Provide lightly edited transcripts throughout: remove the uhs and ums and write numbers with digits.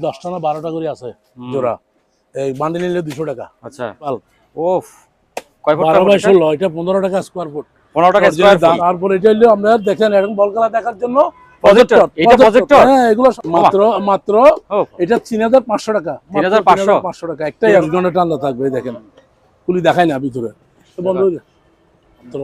10টা না 12টা করে আছে জোড়া। এই বান্ডিল নিলে 200 টাকা। আচ্ছা ওফ কয় ফুট 12 বাই 16 এটা 15 টাকা স্কয়ার ফুট। 15 টাকা স্কয়ার ফুট। তারপর এটা হলো আপনারা দেখেন এখন বল খেলা দেখার জন্য প্রজেক্টর। এটা প্রজেক্টর? হ্যাঁ এগুলো মাত্র এটা 3500 টাকা। 3500 টাকা। একটাই 1 ঘন্টা ঠান্ডা থাকবে দেখেন। কুলি দেখাই না ভিতরে। তো বন্ধ হয়ে মাত্র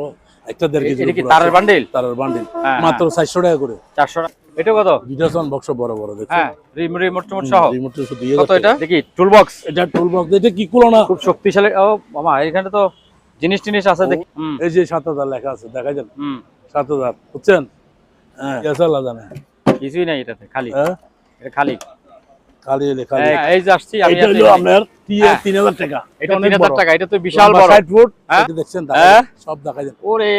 একটা 1.5 কেজি। এটা কি তারের বান্ডিল? তারের বান্ডিল মাত্র 400 টাকা করে। 400 টাকা। এটা কত? ডিটারশন বক্স বড় বড় দেখেন। হ্যাঁ রিমোট সহ। রিমোট কত এটা? দেখি টুল বক্স। এটা টুল বক্স। এটা কি কুলো না? খুব শক্তিশালী। ও মামা এখানে তো জিনিস আছে দেখি। এই যে 7000 লেখা আছে দেখা যান। 7000 বুঝছেন? হ্যাঁ কেসালা জানে কিছুই নাই এটাতে খালি। এটা খালি লেখা। এই যে আসছি আমি। এটা হলো আপনার 3000 টাকা। এটা 3000 টাকা। এটা তো বিশাল বড় 60 ফুট। এটা দেখছেন সব দেখা যায়। ওরে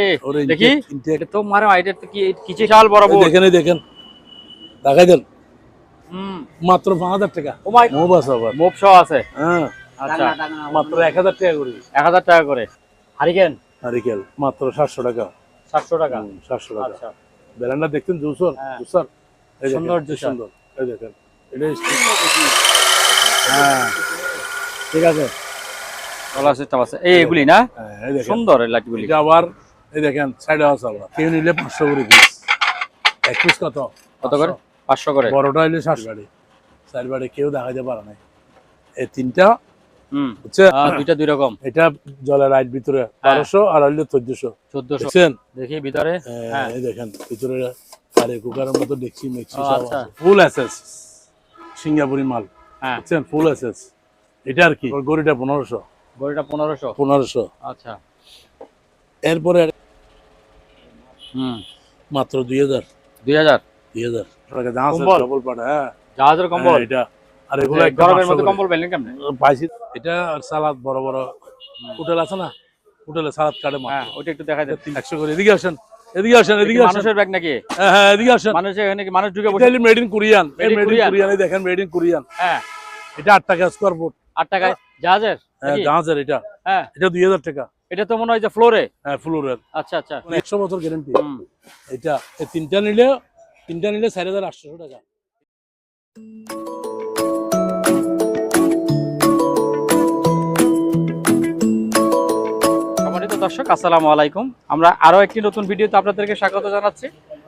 দেখি এটা তো মারো এটা তো কি বিশাল বড় বড়। দেখেন দেখা যান। মাত্র 5000 টাকা। ও মাই মোব আছে আবার। মোব সহ আছে। হ্যাঁ আচ্ছা মাত্র 1000 টাকা করে। 1000 টাকা করে। হারিকেন মাত্র 700 টাকা। 700 টাকা। 700 টাকা। আচ্ছা বেলানটা দেখছেন জুসার। এই সুন্দর সুন্দর। এই দেখেন এটা হ্যাঁ ঠিক আছে। সোলার সিস্টেম আছে এগুলি না? এই দেখেন সুন্দর এই লাইটগুলি। এটা আবার এই দেখেন সাইডে আছে আবার। কেউ নিলে 500 করে পিস। এক পিস কত করে? 500 করে। বড়টা হইলে 60 বাড়ি। 60 বাড়ি কেউ দেখাইতে পারে না। এই তিনটা হচ্ছে দুইটা দুই রকম। এটা জলের লাইট ভিতরে 1200 আর হইলো 1400। দেখছেন? দেখি ভিতরে। হ্যাঁ এই দেখেন ভিতরে আরে কুকারের মতো দেখছি মিক্সি সব আছে। ফুল এসএস সিঙ্গাপুরি মাল। বুঝছেন? ফুল এসএস। এটা আর কি গড়িটা 1500। গড়িটা 1500। আচ্ছা এরপরে মাত্র 2000 টাকা জাহাজের ডবল পাট। হ্যাঁ জাহাজের কম্বল। এটা আর এগুলো গরমের মধ্যে কম্বল পেলেন কেমনে? পাইছি। এটা সালাদ বড় বড় হোটেল আছে না? হোটেলে সালাদ কাটে মাত্র। হ্যাঁ ওটা একটু দেখাই দেন। 100 করে। এদিকে আসেন। মানুষের ব্যাগ নাকি? হ্যাঁ এদিকে আসেন। মানুষ এখানে কি মানুষ ঢুকে বসে? Made in Korean. এই দেখেন মেড ইন কোরিয়ান। হ্যাঁ এটা 8 টাকা স্কয়ার ফুট। 8 টাকায় জাহাজের? হ্যাঁ জাহাজের এটা। হ্যাঁ এটা 2000 টাকা। এটা তো মনে হয় যে ফ্লোরে। হ্যাঁ ফ্লোরের। আচ্ছা 100 বছর গ্যারান্টি। এটা এই তিনটা নিলে 4800 টাকা। দর্শক আসসালামু আলাইকুম। আমরা আরো একটি নতুন ভিডিওতে আপনাদেরকে স্বাগত জানাচ্ছি।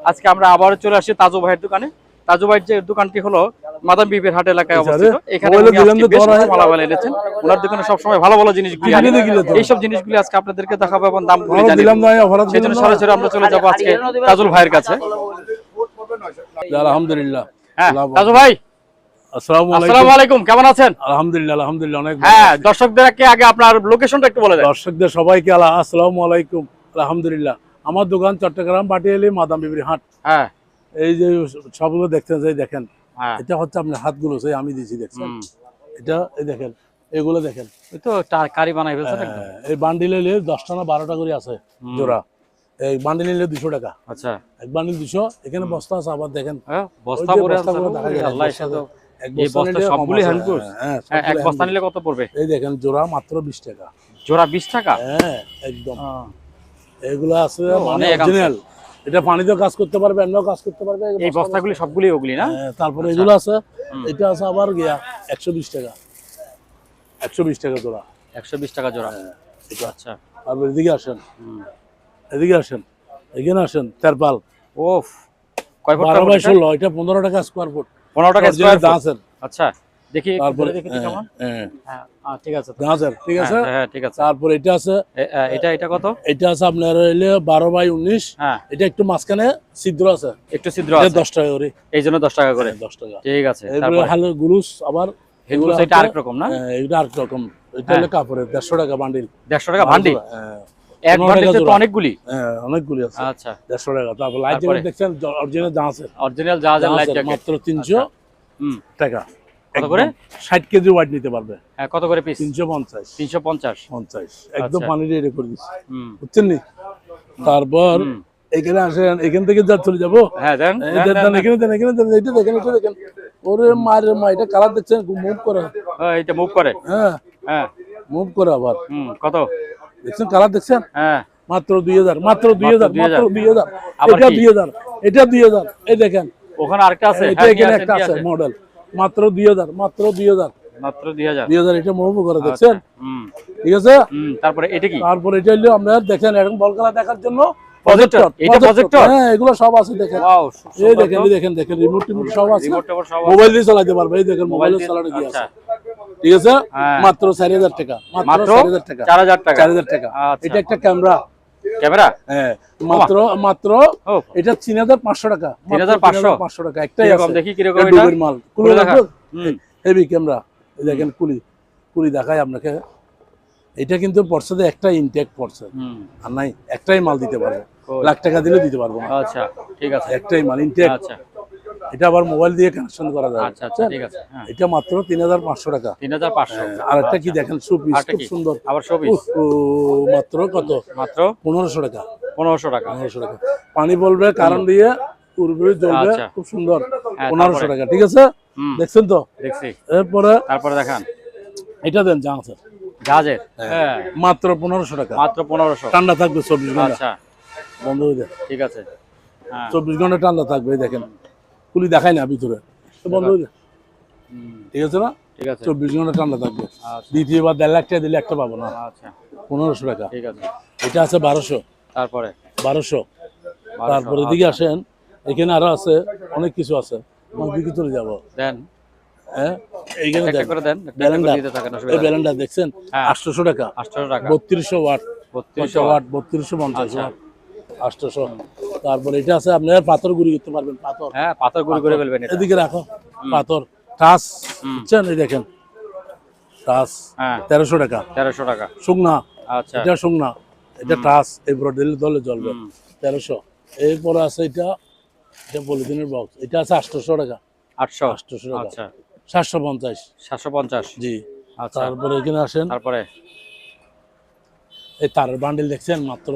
আজকে আমরা আবারও চলে আসছি তাজু ভাইয়ের দোকানে। তাজু ভাইয়ের যে দোকানটি হলো মাদাম বিবির হাট এলাকায় অবস্থিত। এখানে মালামাল এনেছেন। ওনার দোকানে সবসময় ভালো ভালো জিনিসগুলি আনে। এইসব জিনিসগুলি আজকে আপনাদেরকে দেখাবো এবং দামগুলি জানিয়ে দেব। সেজন্য সরাসরি আমরা চলে যাবো আজকে তাজুল ভাইয়ের কাছে। আলহামদুলিল্লাহ। হ্যাঁ তাজু ভাই আসসালামু আলাইকুম, কেমন আছেন? আলহামদুলিল্লাহ অনেক ভালো। হ্যাঁ দর্শকদেরকে আগে আপনার লোকেশনটা একটু বলে দেন। দর্শকদের সবাইকে আসসালামু আলাইকুম। আলহামদুলিল্লাহ। আমার দোকান চট্টগ্রাম বাটিয়ালি মাদাম বিবির হাট। হ্যাঁ এই যে সবগুলো দেখতেন যে দেখেন এটা হচ্ছে আপনার হাতগুলো সেই আমি দিয়েছি দেখছেন। এটা এই দেখেন এগুলো দেখেন এই তো কারি বানাই ফেলছেন একদম। এই বান্ডিল নিলে 10টা না 12টা করে আছে জোড়া। এই বান্ডিল নিলে 200 টাকা। আচ্ছা এক বান্ডিল 200। এখানে বস্তা আছে আবার দেখেন বস্তা পরে আছে। আল্লাহর সাথে এই বস্তা সবগুলি হ্যান্ডগুডস। হ্যাঁ এক বস্তা নিলে কত পড়বে? এই দেখেন জোড়া মাত্র 20 টাকা। জোড়া 20 টাকা? হ্যাঁ একদম। এগুলো আছে মানে অরিজিনাল। এটা পানিতেও কাজ করতে পারবে, এমনিও কাজ করতে পারবে। এই বস্তাগুলি সবগুলি ওগুলি না? তারপরে এগুলো আছে। এটা আছে আবার গিয়া 120 টাকা। 120 টাকা জোড়া। 120 টাকা জোড়া। এটা আচ্ছা আর এদিকে আসেন। এখানে আসেন তেরপাল। ওফ কয় ফুট? 12 বাই 16। এটা 15 টাকা স্কয়ার ফুট। 15 টাকা স্কয়ার ফুট আছে। আচ্ছা দেখি তারপরে দেখি কেমন। হ্যাঁ ঠিক আছে ঠিক আছে। হ্যাঁ ঠিক আছে। তারপর এটা আছে। এটা কত? এটা আছে আপনার হইলে 12 বাই 19। হ্যাঁ এটা একটু মাঝখানে ছিদ্র আছে। একটু ছিদ্র আছে। 10 টাকা করে। এইজন্য 10 টাকা করে। 10 টাকা। ঠিক আছে। তারপর হালো গুলুস আবার এগুলো এটা আরেক রকম না? এটা আরেক রকম। এটা হলো কাপড়ের 150 টাকা বান্ডিল। 150 টাকা বান্ডিল? এক বান্ডিলে তো অনেকগুলি। হ্যাঁ অনেকগুলি আছে। আচ্ছা 150 টাকা। তারপর লাইট জ্যাকেট দেখছেন অরিজিনাল জাহাজের। অরিজিনাল জাহাজের লাইট জ্যাকেট মাত্র 300 টাকা। কত করে? 60 কেজি ওয়েট নিতে পারবে। হ্যাঁ কত করে পিস? 350। 350 একদম পানি রেডি করে দিচ্ছি। বুঝছেন নি? তারপর এখানে আসেন, এখান থেকে যা চলে যাবো। হ্যাঁ দেন এখানে দেন এটা দেখেন ওরে মায়ের মা এটা কালার দেখছেন মুভ করে। এটা মুভ করে। হ্যাঁ মুভ করে আবার। কত দেখছেন কালার দেখছেন? হ্যাঁ মাত্র 2000 মাত্র 2000 এটা 2000 এই দেখেন ওখানে আরেকটা আছে। এটা এখানে একটা আছে মডেল মাত্র 2000, মাত্র 2000, মাত্র 2000। 2000 এটা মুভ করে দেখছেন, ঠিক আছে। তারপরে এটা কি? তারপরে এটা হলো আমরা দেখেন এখন বল খেলা দেখার জন্য প্রজেক্টর, এটা প্রজেক্টর? হ্যাঁ, এগুলো সব আছে দেখেন। ওয়াও, এই দেখেন, এই দেখেন, দেখেন রিমোট টিমোট সব আছে, রিমোট টেবিল সব আছে। মোবাইল দিয়ে চালাতে পারবে। এই দেখেন মোবাইলে চালানো কি আছে, ঠিক আছে। মাত্র 4000 টাকা, মাত্র 4000 টাকা, 4000 টাকা, 4000 টাকা। এটা একটা ক্যামেরা, ক্যামেরা, হ্যাঁ, মাত্র মাত্র এটা 3500 টাকা, 3500 টাকা। একটাই আছে, দেখি কি রকম এটা, ডুবের মাল, কুলি দেখো, হেভি ক্যামেরা। এই দেখেন কুলি দেখাই আপনাকে। এটা কিন্তু পড়ছে একটা ইনটেক পড়ছে, আর নাই একটাই মাল দিতে পারবো, লাখ টাকা দিলে দিতে পারবো না। আচ্ছা, ঠিক আছে, একটাই মাল ইনটেক। আচ্ছা, এটা আবার মোবাইল দিয়ে কানেকশন করা যায়। আচ্ছা, আচ্ছা, ঠিক আছে। এটা মাত্র 3500 টাকা, 3500। আর একটা কি দেখেন শোপিস, খুব সুন্দর, আবার শোপিস, মাত্র কত, মাত্র 1500 টাকা, 1500 টাকা। 1500 টাকা। পানি বলবে, কারণ দিয়ে উড়বে, জ্বলবে, খুব সুন্দর, 1500 টাকা, ঠিক আছে। দেখছেন তো, দেখছি। এরপরে তারপরে দেখান, এটা দেন জাহাজ জাহাজের, মাত্র 1500 টাকা, মাত্র 1500। ঠান্ডা থাকবে 24 ঘন্টা। আচ্ছা, বন্ধ হয়ে যায়, ঠিক আছে, 24 ঘন্টা ঠান্ডা থাকবে। এই দেখেন কুলি দেখাই না ভিতরে, বন্ধ হয়ে যায়, ঠিক আছে না, ঠিক আছে, 24 ঘন্টা ঠান্ডা থাকবে। আচ্ছা, দ্বিতীয়বার 1.5 লাখ টাকা দিলে একটা পাবো না, আচ্ছা, 1500 টাকা। ঠিক আছে। এটা আছে 1200, তারপরে 1200। তারপরে এদিকে আসেন, এখানে আরো আছে, অনেক কিছু আছে, আমি দিকে চলে যাবো। দেন, হ্যাঁ, এইখানে একটা করে দেন, ব্যালেন্ডার, দিতে থাকেন, এই ব্যালেন্ডার দেখছেন, 800 টাকা, 800 টাকা, 3200 ওয়াট, 3200 ওয়াট, 3250 ওয়াট, 800। তারপরে এটা আছে, আপনারা পাথর গুঁড়ি করতে পারবেন, পাথর, হ্যাঁ, পাথর গুঁড়ি করে ফেলবেন এটা। এদিকে রাখো, পাথর টাচ, বুঝছেন, এই দেখেন টাচ, 1300 টাকা, 1300 টাকা, শুকনা, আচ্ছা, এটা শুকনা, এটা টাচ, এই দিলে দলে জ্বলবে, 1300। এরপরে আছে এটা পলিথিনের বক্স, এটা আছে 800 টাকা, 800 টাকা, আচ্ছা, 750, 750, জি। আচ্ছা, তারপরে এখানে আসেন, তারপরে এই তারের বান্ডিল দেখছেন, মাত্র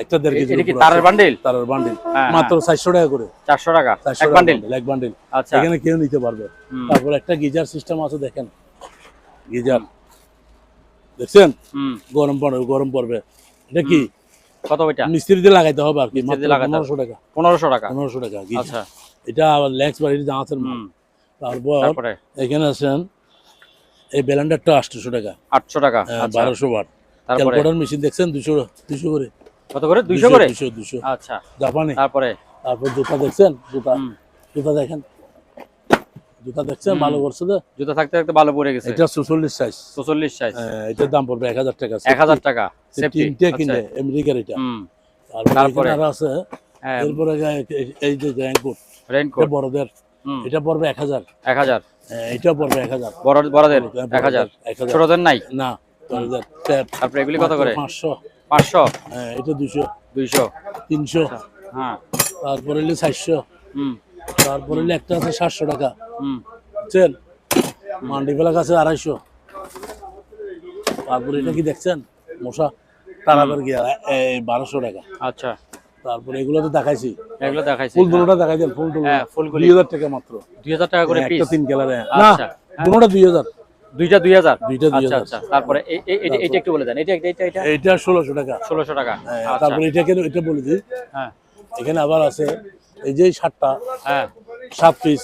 একটা 1.5 কেজি, এটা কি তারের বান্ডিল? তারের বান্ডিল মাত্র 400 টাকা করে, 400 টাকা, 400 এক বান্ডিল, এক বান্ডিল। আচ্ছা, এখানে কেউ নিতে পারবে। তারপর একটা গিজার সিস্টেম আছে, দেখেন গিজার, দেখছেন, গরম পড়বে। এটা কি, কত ওইটা? মিস্ত্রি দিয়ে লাগাইতে হবে আর কি, মাত্র 1500 টাকা, 1500 টাকা, 1500 টাকা। আচ্ছা, এটা আবার লেক্স বাড়ির জাহাজের মাল। তারপর এখানে আছেন, এই ব্যালেন্ডারটা 800 টাকা, 800 টাকা, 1200 ওয়াট। তারপরে ক্যালকুলেটর মেশিন দেখছেন, 200 করে, কত করে? 200 করে, 200। আচ্ছা, জাপানি। তারপরে জুতা দেখছেন, জুতা দেখেন, জুতা দেখছেন, ভালো করছে তো, জুতা থাকতে থাকতে ভালো পড়ে গেছে। এটা 44 সাইজ, 44 সাইজ, এটার দাম পড়বে 1000 টাকা, 1000 টাকা সেফটি কিনে আমেরিকার এটা। তারপরে আর আছে, এরপরে এই যে রেইনকোট বড়দের, এটা পড়বে 1000, 1000, এটা পড়বে 1000, বড়দের 1000, ছোটদের নাই না। তারপরে এগুলি কত করে? 500, 500, এটা 200, 200, 300, হ্যাঁ, তারপরে 400, তারপরে একটা আছে 700 টাকা, বুঝছেন, মান্ডি ফেলা কাছে 250। তারপরে এটা কি দেখছেন, মশা তারাবার গিয়া 1200 টাকা। আচ্ছা, তারপরে এগুলো তো দেখাইছি, এগুলো দেখাইছি, ফুল দুটোটা দেখাই দেন, ফুল দুটো, হ্যাঁ, ফুলগুলি 2000 টাকা মাত্র, 2000 টাকা করে পিস, একটা 3 কালারে, না আচ্ছা, দুটোটা 2000, দুইটা 2000, দুইটা 2000। আচ্ছা, আচ্ছা, তারপরে এইটা একটু বলে দেন, এটা এটা 1600 টাকা, 1600 টাকা, আচ্ছা, তারপরে এটা বলে দিই, হ্যাঁ, এখানে আবার আছে এই যে 7টা, হ্যাঁ, 7 পিস,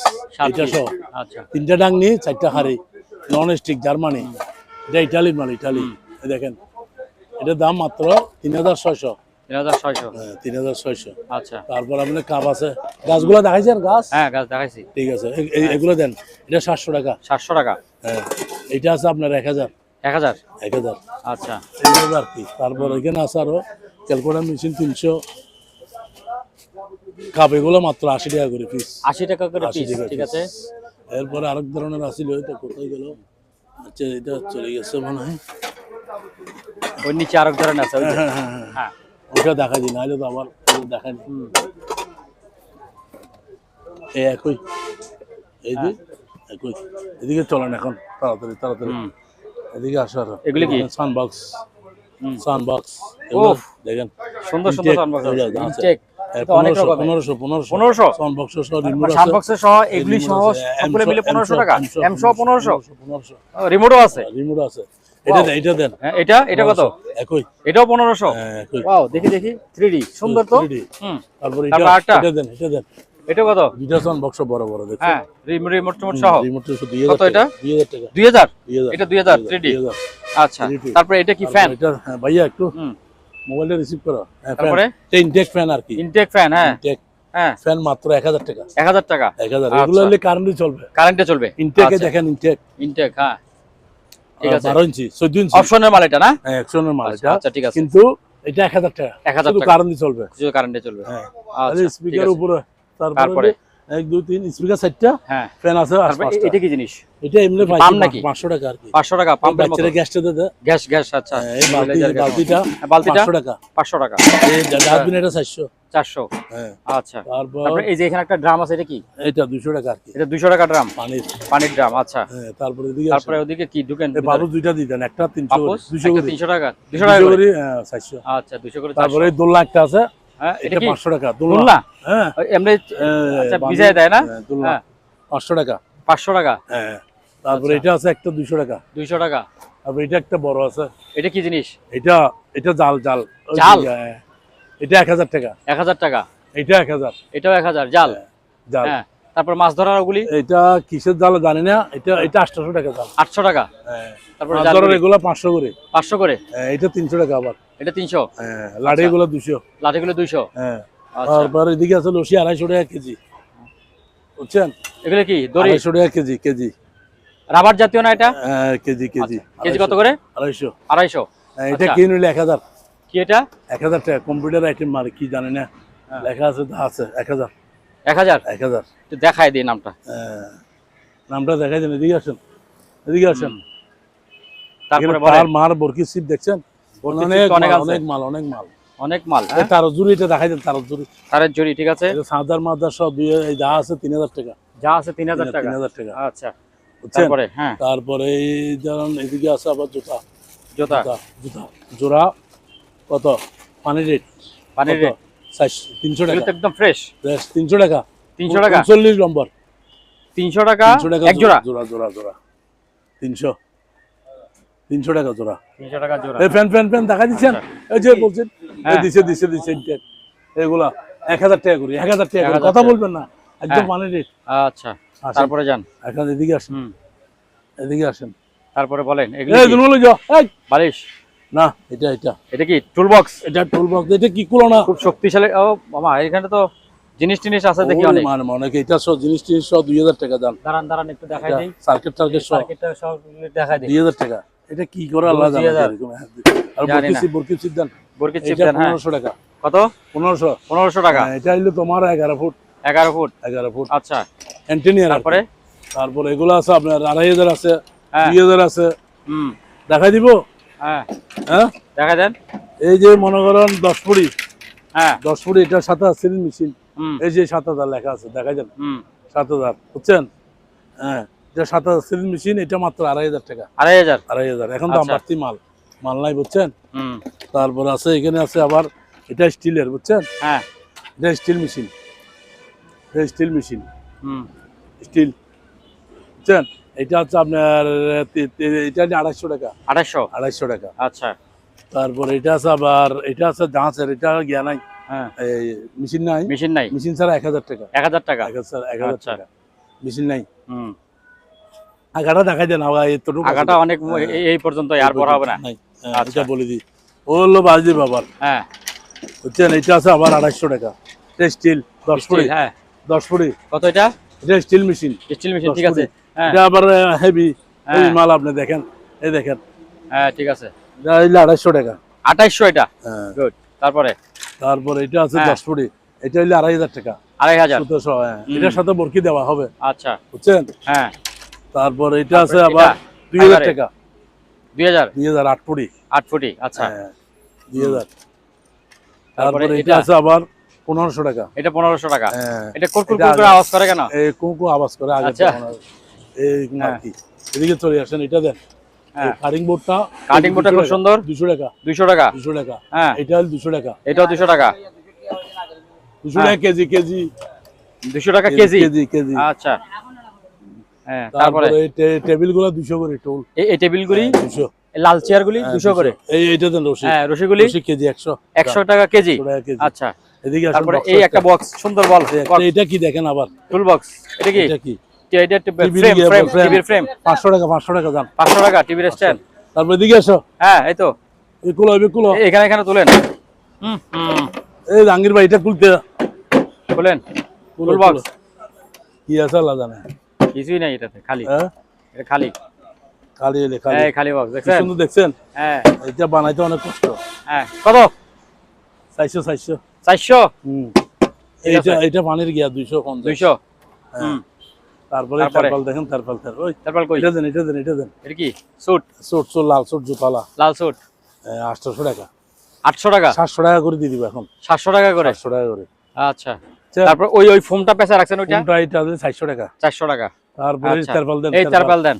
এটা সহ, আচ্ছা, 3টা ডাংনি, 4টা হাড়ি, নন স্টিক, জার্মানি, এটা ইটালির মাল, ইটালি। দেখেন এটার দাম মাত্র 3600, 3600, 3600। আচ্ছা, তারপর আপনার কাপ আছে, গাছগুলো দেখাইছেন, গাছ, হ্যাঁ, গাছ দেখাইছি, ঠিক আছে, এগুলো দেন, এটা 700 টাকা, 700 টাকা, হ্যাঁ, এটা আছে আপনার 1000, 1000, 1000, আচ্ছা, এইভাবে আর কি। তারপর এখানে আছে আরো ক্যালকুলেটর মেশিন 300, কাপ এগুলো মাত্র 80 টাকা করে পিস, 80 টাকা করে 80 পিস, টাকা ঠিক আছে। এরপরে আরেক ধরনের আসিল, এটা কোথায় গেল, আচ্ছা এটা চলে গেছে মনে হয়, ওই নিচে আরেক ধরনের আছে, ওই যে, হ্যাঁ হ্যাঁ হ্যাঁ, হ্যাঁ, ওটা দেখাই দিই, নাহলে তো আবার দেখাই দিই। এই একই, এই যে একই, এদিকে চলেন এখন, তাড়াতাড়ি তাড়াতাড়ি, এদিকে আসো আরো। এগুলি কি? সানবক্স, সানবক্স, ওফ, দেখেন সুন্দর সুন্দর সানবক্স আছে, ইনটেক, তো অনেক 1500, রকমের, 1500 সানবক্স সহ রিমোট আছে, সানবক্স সহ এগুলি সহ সবগুলো মিলে 1500 টাকা, এম সহ 1500, রিমোটও আছে, রিমোট আছে। এটা দেন, এটা দেন, হ্যাঁ, এটা কত? একই, এটাও 1500, একই। ওয়াও, দেখি 3D সুন্দর তো, তারপর তারপর আরেকটা? এটা দেন, এটা দেন, এটা কত? দুইটা সাউন্ড বক্স বড় বড় দেখছেন? হ্যাঁ, রিমোট সহ। রিমোট সহ কত এটা? 2000 টাকা। 2000 2000 এটা 2000 3D। 2000 আচ্ছা, তারপরে এটা কি ফ্যান? এটা হ্যাঁ ভাইয়া একটু মোবাইলটা রিসিভ করো। হ্যাঁ, তারপরে এটা ইনটেক ফ্যান আর কি। ইনটেক ফ্যান, হ্যাঁ ইনটেক হ্যাঁ, ফ্যান মাত্র 1000 টাকা। 1000 টাকা। 1000 এগুলো হলে কারেন্টে চলবে। কারেন্টে চলবে। ইনটেকে দেখেন ইনটেক। ইনটেক, হ্যাঁ ঠিক আছে। 12 ইঞ্চি 14 ইঞ্চি অপশনের মাল এটা না? হ্যাঁ, অপশনের মাল এটা। আচ্ছা ঠিক আছে। কিন্তু এটা 1000 টাকা। 1000 শুধু টাকা। কারেন্টে চলবে। শুধু কারেন্টে চলবে। হ্যাঁ। আচ্ছা, আর স্পিকার উপরে তারপরে 1 2 3 স্পিকার 4টা। হ্যাঁ, ফ্যান আছে তারপরে এটা কি জিনিস? এটা এমনি পাম্প নাকি? 500 টাকা আর কি। 500 টাকা পাম্পের মতো। বাচ্চারা গ্যাসটা দেয়। গ্যাস আচ্ছা। এই বালতিটা বালতিটা 500 টাকা। 500 টাকা। এই ডাস্টবিন এটা 400। 400। হ্যাঁ। আচ্ছা, তারপর তারপরে এই যে এখানে একটা ড্রাম আছে, এটা কি? এটা 200 টাকা আর কি। এটা 200 টাকা ড্রাম, পানির ড্রাম। আচ্ছা, হ্যাঁ, তারপরে এদিকে তারপরে ওদিকে কি ঢুকেন? এই বাবু দুইটা দিতেন, একটা 300 পাপোশ, 200 করে 300 টাকা। 200 টাকা করে। 400। আচ্ছা, 200 করে। তারপরে এই দোলনা একটা আছে, হ্যাঁ, এটা এটা কি? 500 টাকা। দোলনা? হ্যাঁ, এমনি আচ্ছা ভিজায় দেয় না? দোলনা হ্যাঁ, 500 টাকা। 500 টাকা। হ্যাঁ, তারপরে এটা আছে একটা 200 টাকা। 200 টাকা। তারপরে এটা একটা বড় আছে, এটা কি জিনিস? এটা জাল ওই জাল? হ্যাঁ, এটা 1000 টাকা। 1000 টাকা। এটা 1000। এটাও 1000 জাল। জাল। হ্যাঁ, তারপর মাছ ধরার ওগুলি? এটা কিসের জাল জানি না, এটা 800 টাকা জাল। 800 টাকা। হ্যাঁ, তারপরে মাছ জাল ধরার এগুলো 500 করে। 500 করে। হ্যাঁ, এটা 300 টাকা আবার। এটা 300। হ্যাঁ, লাঠিগুলো 200। লাঠিগুলো 200। হ্যাঁ, আচ্ছা, তারপর এদিকে আছে লসি 250 টাকা কেজি, বুঝছেন? এগুলো কি দড়ি? 250 টাকা কেজি। রাবার জাতীয় না এটা? হ্যাঁ, কেজি। কেজি কত করে? 250। 250। হ্যাঁ, এটা আচ্ছা। কি নিলে 1000। কি এটা? 1000 টাকা কম্পিউটার আইটেম মারে কি জানি না, হ্যাঁ। লেখা আছে 1000। 1000। 1000। একটু দেখাই দিই নামটা। নামটা দেখাই দেন, এদিকে আসেন। তারপরে তার মার বরকি সিপ দেখছেন? বরকি অনেক সিপ তো অনেক মাল, আছে। অনেক মাল। হ্যাঁ? তার জুরি এটা দেখাই দেন, তার জুরি। তারের জড়ি, ঠিক আছে। এটা সাদার মাদার সব এই যা আছে 3000 টাকা। যা আছে 3000 টাকা। 3000 টাকা। আচ্ছা, বুঝছেন? তারপরে হ্যাঁ, তারপরে এই ধরুন এদিকে আছে আবার জুতা জুতা। জোড়া কত? পানির রেট পানির রেট 300 টাকা। এগুলো তো একদম ফ্রেশ। 300 টাকা। 300 টাকা। 39 নম্বর। 300 টাকা 300 টাকা এক জোড়া। জোড়া 300 টাকা জোড়া। 300 টাকা জোড়া। এই ফ্যান দেখা দিচ্ছেন? এই যে বলছেন হ্যাঁ। দিছে ইনটেক। এগুলা 1000 টাকা করে। 1000 টাকা করে। 1000 কথা টাকা। বলবেন না, একদম হ্যাঁ। পানির রেট। আচ্ছা, তারপরে যান। এখন এদিকে আসেন। এদিকে আসেন। তারপরে বলেন এগুলো এই কি? দুনো যাও। এই বালিশ না, এটা এটা কি টুল বক্স? এটা টুল বক্স। এটা কি কুলো না? খুব শক্তিশালী। ও মামা, এখানে তো জিনিস টিনিস আছে দেখি অনেক। অনেক এটা সব জিনিস 2000 টাকা দাম। দাঁড়ান একটু দেখাই দেই। সার্কিট সব সার্কিটটা সব দেখাই দেই। 2000 টাকা। এটা কি করে আল্লাহ জানে। 2000 এরকম। আর জানি না। বরকি সিপ দেন। বরকি চিপ এটা দেন, হ্যাঁ। 1500 টাকা। কত? 1500 টাকা। হ্যাঁ, এটা হইলো তোমার 11 ফুট। 11 ফুট। 11 ফুট। আচ্ছা, অ্যান্টেনিয়ার। তারপরে এগুলো আছে আপনার 2500 আছে, হ্যাঁ। 2000 আছে। দেখাই দিব। হ্যাঁ, হ্যাঁ, দেখা দেন। এই যে মনে করেন 10 ফুটি। হ্যাঁ, 10 ফুটি এটা 7000 সিলিং মেশিন। এই যে 7000 লেখা আছে, দেখাই দেন। 7000, বুঝছেন? হ্যাঁ, এটা 7000 সিলিং মেশিন, এটা মাত্র 2500 টাকা। 2500। এখন দাম বাড়তি, মাল নাই, বুঝছেন? তারপর আছে এখানে আছে আবার এটা স্টিলের, বুঝছেন? হ্যাঁ, এটা স্টিল মেশিন। স্টিল, বুঝছেন? এটা হচ্ছে আপনার এটা 250 টাকা। 250 টাকা। আচ্ছা, তারপর এটা আছে আবার, এটা আছে জাহাজের, এটা গিয়া নাই। হ্যাঁ, এই মেশিন নাই। মেশিন ছাড়া 1000 টাকা। 1000 টাকা। 1000 টাকা। মেশিন নাই। আগাটা দেখাই দেন। আগাটা অনেক এই পর্যন্ত, আর বড় হবে না। আচ্ছা, বলে দিই। ও হলো বাজি বাবার। হ্যাঁ, বুঝছেন? এটা আছে আবার 250 টাকা। এটা স্টিল 10 ফুটি। হ্যাঁ, 10 ফুটি। কত এটা? এটা স্টিল মেশিন। ঠিক আছে। হ্যাঁ, এটা আবার হেভি মাল, আপনি দেখেন, এই দেখেন। হ্যাঁ, ঠিক আছে। এটা হইলো 250 টাকা। 2800 এটা। হ্যাঁ। গুড। তারপরে এটা আছে 10 ফুটি। এটা হইলো 2500 টাকা। 2500। সুতো সহ। হ্যাঁ, এটার সাথে বরকি দেওয়া হবে। আচ্ছা, বুঝছেন? হ্যাঁ। তারপর এটা আছে আবার 2000 টাকা। 2000 8 ফুটি। 8 ফুটি। আচ্ছা, 2000। তারপরে এটা আছে আবার 1500 টাকা। এটা 1500 টাকা। হ্যাঁ, এটা কুরকুর করে আওয়াজ করে কেন? এই কুকু আওয়াজ করে আগে। আচ্ছা, এই নাকি এদিকে চলে আসেন। এটা দেন। হ্যাঁ, কাটিং বোর্ডটা খুব সুন্দর। 200 টাকা। 200 টাকা। 200 টাকা। হ্যাঁ, এটা হলো 200 টাকা। এটাও 200 টাকা। 200 টাকা কেজি। 200 টাকা কেজি। আচ্ছা, হ্যাঁ। তারপরে এই টেবিলগুলো 200 করে টোল। এই টেবিলগুলি 200। লাল চেয়ারগুলি 200 করে। এইটা দেন রশি। হ্যাঁ, রশিগুলি কেজি 100। 100 টাকা কেজি। টাকা কেজি। আচ্ছা, এদিকে আসেন, তারপরে box এই একটা বক্স সুন্দর বল, এটা কি দেখেন আবার, টুল বক্স, এটা কি? এটা কি এটা ফ্রেম, টিভির ফ্রেম, 500 টাকা 500 টাকা দাম। 500 টাকা টিভির স্ট্যান্ড। তারপর এদিকে আসো, হ্যাঁ এই তো এগুলো এগুলো এখানে তুলেন। এই জাহাঙ্গীর ভাই এটা খুলতে খুলেন, খুলো, টুল বক্স। কি আছে আল্লাহ জানে, কিছুই নাই এটাতে, খালি হ্যাঁ এটা খালি খালি এলে খালি, এই খালি বক্স কি দেখছেন? সুন্দর দেখছেন, হ্যাঁ এটা বানাইতে অনেক কষ্ট। হ্যাঁ কত? 400 400। 400। ঠিক আছে। এটা পানির গিয়া 250 200। তারপরে তারপরে? তারপল দেখেন, তারপল ওই তারপর কই? এটা দেন এটা দেন এটা দেন, এটা কি? স্যুট, সুট সুট লাল সুট জুতালা লাল স্যুট 800 টাকা, 800 টাকা, 700 টাকা করে দিয়ে দিব এখন, 700 টাকা করে। 700 টাকা করে। আচ্ছা, তারপর ওই ফোমটা পেঁচা রাখছেন ওইটা কোনটা এটা আছে 400 টাকা। 400 টাকা। তারপরে আচ্ছা। তারপল দেন, এই তারপাল দেন,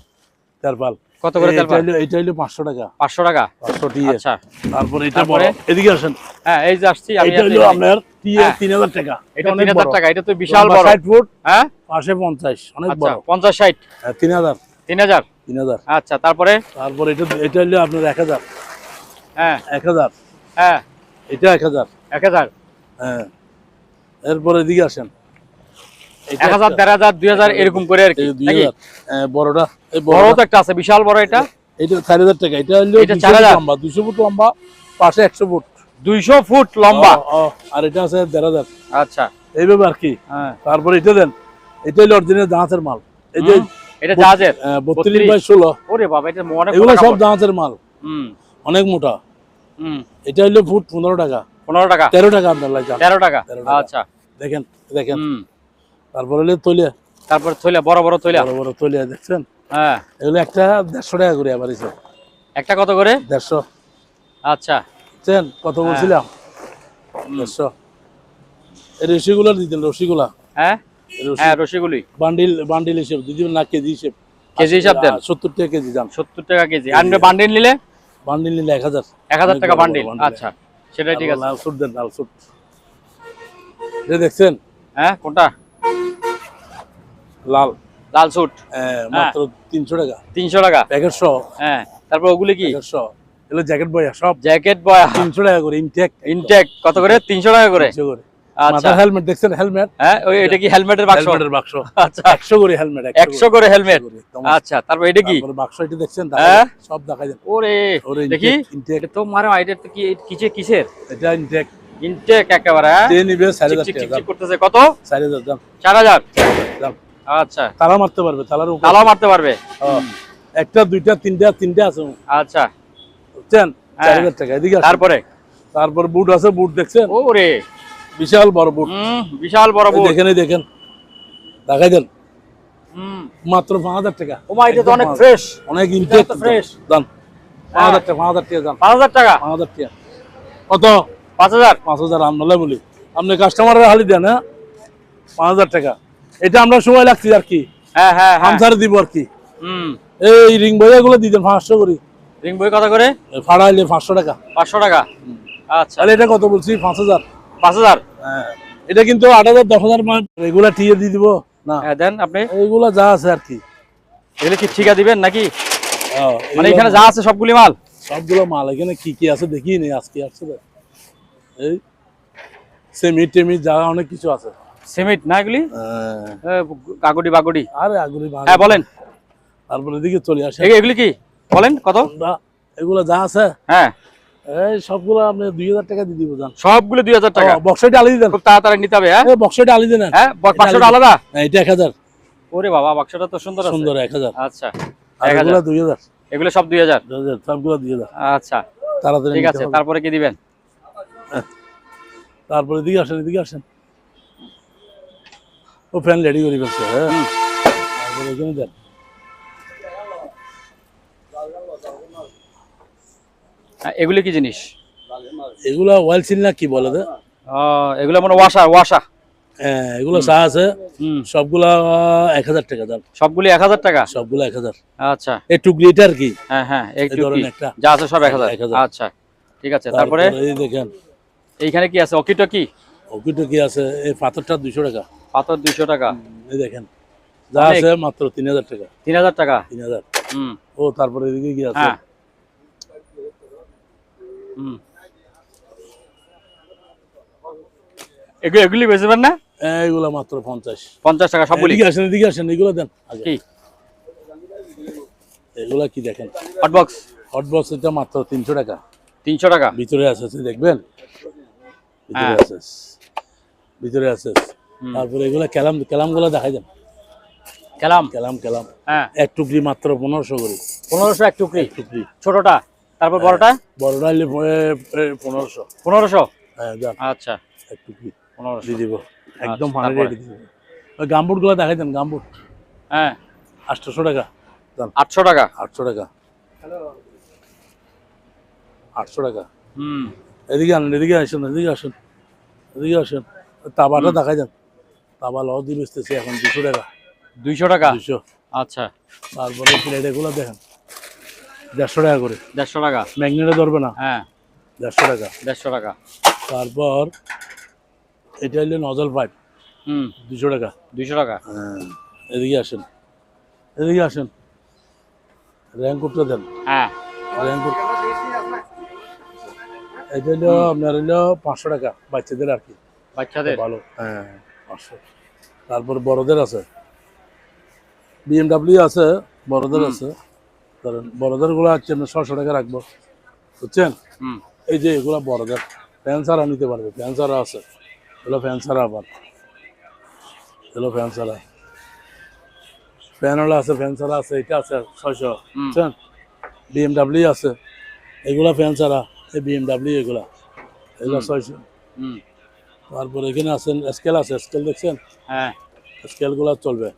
তারপল কত করে তারপাল? এটা হলো 500 টাকা, 500 টাকা। 500 টিয়ে। আচ্ছা, তারপরে এটা তারপরে? বড়, এদিকে আসেন, হ্যাঁ এই যে আসছি আমি। এটা হলো আপনার টিয়ে হ্যাঁ। 3000 টাকা, এটা অনেক 3000 বড়। টাকা, এটা তো বিশাল বড়। 60 ফুট, হ্যাঁ পাশে 50, অনেক আচ্ছা, বড়। 50 60 3000 3000। 3000। আচ্ছা তারপরে? তারপরে এটা হলো আপনার 1000, হ্যাঁ 1000, হ্যাঁ এটা 1000, 1000। হ্যাঁ। এরপরে এদিকে আসেন, 1000 1500 2000 এরকম করে আর কি এই নাকি? 2000, বড়টা, এই বড় বড়টা তো একটা আছে বিশাল বড়, এটা এটা 4000 টাকা, এটা হলো এটা 200 ফুট 4000 লম্বা, 200 ফুট লম্বা, পাশে 100 ফুট 200 ফুট লম্বা। আর এটা আছে 1500, আচ্ছা এইভাবে আর কি। হ্যাঁ, তারপরে এটা দেন, এটা হলো অরিজিনাল জাহাজের মাল, এই যে এটা জাহাজের 32 বাই 16, ওরে বাবা এটা অনেক এগুলো মোটা সব কাপড়। জাহাজের মাল, হুম অনেক মোটা। হুম এটা হলো ফুট 15 টাকা, 15 টাকা, 13 টাকা আপনার লাগে, 13 টাকা। 13 টাকা। আচ্ছা দেখেন দেখেন। হুম, তারপরে হলো তৈলিয়া, তারপর থইলা বড় বড় থইলা। বড় বড় তৈলিয়া দেখছেন, হ্যাঁ এগুলো একটা 150 টাকা করে আবার এসে, একটা কত করে? 150। আচ্ছা বুঝছেন কত বলছিলাম? 150। এই রশিগুলো দিতেন, রশিগুলা হ্যাঁ হ্যাঁ রসিগুলি বান্ডিল বান্ডিল হিসেব দিদি না, কেজি হিসেব, কেজি হিসাব দেন। 70 টাকা কেজি দাম। 70 টাকা কেজি। আর বান্ডিল নিলে বান্ডিল নিলে 1000, 1000 টাকা বান্ডিল। আচ্ছা সেটাই ঠিক আছে। লাল সুট দেন, লাল সুট এটা দেখছেন, হ্যাঁ কোনটা? লাল, লাল স্যুট মাত্র 300 টাকা, 300 টাকা। প্যাকেট সহ, হ্যাঁ তারপর ওগুলি কি? প্যাকেট সহ, এগুলো জ্যাকেট বয়া সব জ্যাকেট বয় 300 টাকা করে, ইনটেক ইনটেক কত করে? 300 টাকা করে। 300 করে। আচ্ছা মাথার হেলমেট দেখছেন, হেলমেট, হ্যাঁ ওই এটা কি হেলমেটের বাক্স? হেলমেটের বাক্স, আচ্ছা 100 করে হেলমেট, 100 করে হেলমেট। আচ্ছা তারপর এটা কি? তারপরে বাক্স এটা দেখছেন, হ্যাঁ? সব দেখা যায়। ওরে ওরে দেখি ইনটেক, এটা তো মারো আইডিয়া তো কি কিসের? এটা ইনটেক, ইনটেক একেবারে। হ্যাঁ যে নিবে 4000 চিক টাকা দাম, করতেছে কত? 4000 দাম 4000 দাম। আচ্ছা তালা মারতে পারবে, তালার উপর তালাও মারতে পারবে। একটা দুইটা তিনটা আছে, আচ্ছা বুঝছেন, হ্যাঁ। 4000 টাকা। এদিকে আসেন। তারপরে তারপর বুট আছে, বুট দেখছেন, ওরে বিশাল বড় বুট, বিশাল বড় এই বুট। দেখেন, এই দেখেন, দেখাই দেন, হুম মাত্র 5000 টাকা। ও মা এটা তো একদম অনেক 5000 ফ্রেশ। অনেক ইনটেক তো fresh। দাম 5000 টাকা, 5000 টাকা দাম, 5000 টাকা। 5000 টাকা। কত? 5000 5000 আমরা বলি, আপনি কাস্টমারের হালি দেন, হ্যাঁ 5000 টাকা। এটা আমরা সময় লাগছে আর কি, হ্যাঁ হ্যাঁ হ্যাঁ আমসারে দিব আর কি। হুম এই রিং বইয়া গুলো দিতেন 500 করে, রিং বই কত করে? ভাড়া হইলে 500 টাকা। 500 টাকা। আচ্ছা তাহলে এটা কত বলছি? 5000। 5000। হ্যাঁ, এটা কিন্তু 8000 10000 মান, এগুলা টিয়ে দিয়ে দিব না, হ্যাঁ দেন আপনি। এইগুলা যা আছে আর কি। এগুলো কি ঠিকা দিবেন নাকি? মানে এগুলা এখানে যা আছে সবগুলি মাল? সবগুলো মাল, এখানে কি কি আছে দেখি নি, আজকে আসছে তো। এই সেমিট টেমিট যা অনেক কিছু আছে। সিমেন্ট না এগুলি? হ্যাঁ। কাগড়ি বাগড়ি। আরে আগুলি হ্যাঁ বলেন। তারপরে দিকে চলে আসে, এগুলি কি বলেন কত? এগুলা যা আছে, হ্যাঁ এই সবগুলো আপনি 2000 টাকা দিয়ে দিব জান। সবগুলো 2000 টাকা। বক্সটা আলি দেন, খুব তাড়াতাড়ি নিতে হবে। হ্যাঁ বক্সটা আলি দেন। হ্যাঁ বাক্সটা আলাদা। হ্যাঁ, এটা 1000। ওরে বাবা বাক্সটা তো সুন্দর আছে। সুন্দর 1000। আচ্ছা আর 1000। এগুলা 2000, এগুলো সব 2000। 2000 সবগুলো 2000। আচ্ছা তাড়াতাড়ি ঠিক নিতে আছে হবে। তারপরে কি দিবেন? তারপরে এদিকে আসেন, এদিকে আসেন। ও ফ্যান রেডি করে ফেলছে, হ্যাঁ। তারপরে এখানে দেন। এগুলি কি জিনিস? এগুলা ওয়েল সিল না কি বলে দে? এগুলো মানে ওয়াশা। হ্যাঁ, এগুলো চা আছে, সবগুলা 1000 টাকা দাম। সবগুলি 1000 টাকা। সবগুলা 1000। আচ্ছা এই টুকলিটা আর কি, হ্যাঁ হ্যাঁ একটু ধরেন একটা। যা আছে সব 1000। 1000। আচ্ছা ঠিক আছে তারপরে এই দেখেন, এইখানে কি আছে? অকিটকি ওকিটো কি আছে, এই পাথরটা 200 টাকা। পাথর 200 টাকা। এই দেখেন, যা অনেক। আছে মাত্র 3000 টাকা। 3000 টাকা। 3000। হুম ও তারপরে এদিকে কি আছে, হ্যাঁ হুম এগুলি বেচবেন না? এইগুলো মাত্র 50। 50 টাকা সবগুলি। এদিকে আসেন এগুলো দেন আগে। কি এগুলা কি দেখেন, হট বক্স? হট বক্স এটা মাত্র 300 টাকা। 300 টাকা। ভিতরে আছে দেখবেন, ভিতরে হ্যাঁ। আছে, ভিতরে আছে। তারপরে এগুলা ক্যালাম গুলা দেখাই দেন। কালাম। ক্যালাম হ্যাঁ, এক টুকরি মাত্র 1500 করে। 1500 এক টুকরি। টুকরি ছোটটা, তারপর বড়টা বড়টা হলে 1500। 1500। হ্যাঁ যান, আচ্ছা, এক টুকরি 1500 দিয়ে দিব একদম আচ্ছা, 100 তারপরে? দিয়ে দিব। ওই গামবুট গুলা দেখাই দেন, গামবুট হ্যাঁ, 800 টাকা। যান 800 টাকা। 800 টাকা, 800 টাকা। হুম, এদিকে আনেন, এদিকে আসেন, এদিকে আসেন, এদিকে আসেন। তাবাটা দেখাই দেন, তাবা লও দিয়ে বেচতেছি এখন 200 টাকা। 200 টাকা। 200। আচ্ছা, তারপরে প্লেট এগুলো দেখেন 150 টাকা করে। 150 টাকা। ম্যাগনেটে ধরবে না, হ্যাঁ, 150 টাকা। 150 টাকা। তারপর এটা হইলে নজল পাইপ, হুম, 200 টাকা। 200 টাকা। হ্যাঁ, এদিকে আসেন, এদিকে আসেন। র্যাঙ্কুটটা দেন, হ্যাঁ, র্যাঙ্কুট। এটা হইলো আপনার হইলো 500 টাকা বাচ্চাদের আর কি, বাচ্চাদের। ভালো। হ্যাঁ 500। তারপর বড়দের আছে, বিএমডাব্লিউ আছে, বড়দের আছে। ধরেন বড়দের গুলো হচ্ছে আমরা 600 টাকা রাখবো, বুঝছেন। হুম, এই যে এগুলা বড়দের ফ্যান ছাড়া নিতে পারবে, ফ্যান ছাড়া আছে, এগুলো ফ্যান ছাড়া। আবার এগুলো ফ্যান ছাড়া, ফ্যান আছে, ফ্যান ছাড়া আছে। এটা আছে 600, বুঝছেন। বিএমডাব্লিউ আছে, এগুলা ফ্যান ছাড়া, এই বিএমডাব্লিউ এগুলা 600। হুম, তারপর এখানে আছেন স্কেল আছে, স্কেল দেখছেন, হ্যাঁ, স্কেল গুলা চলবে।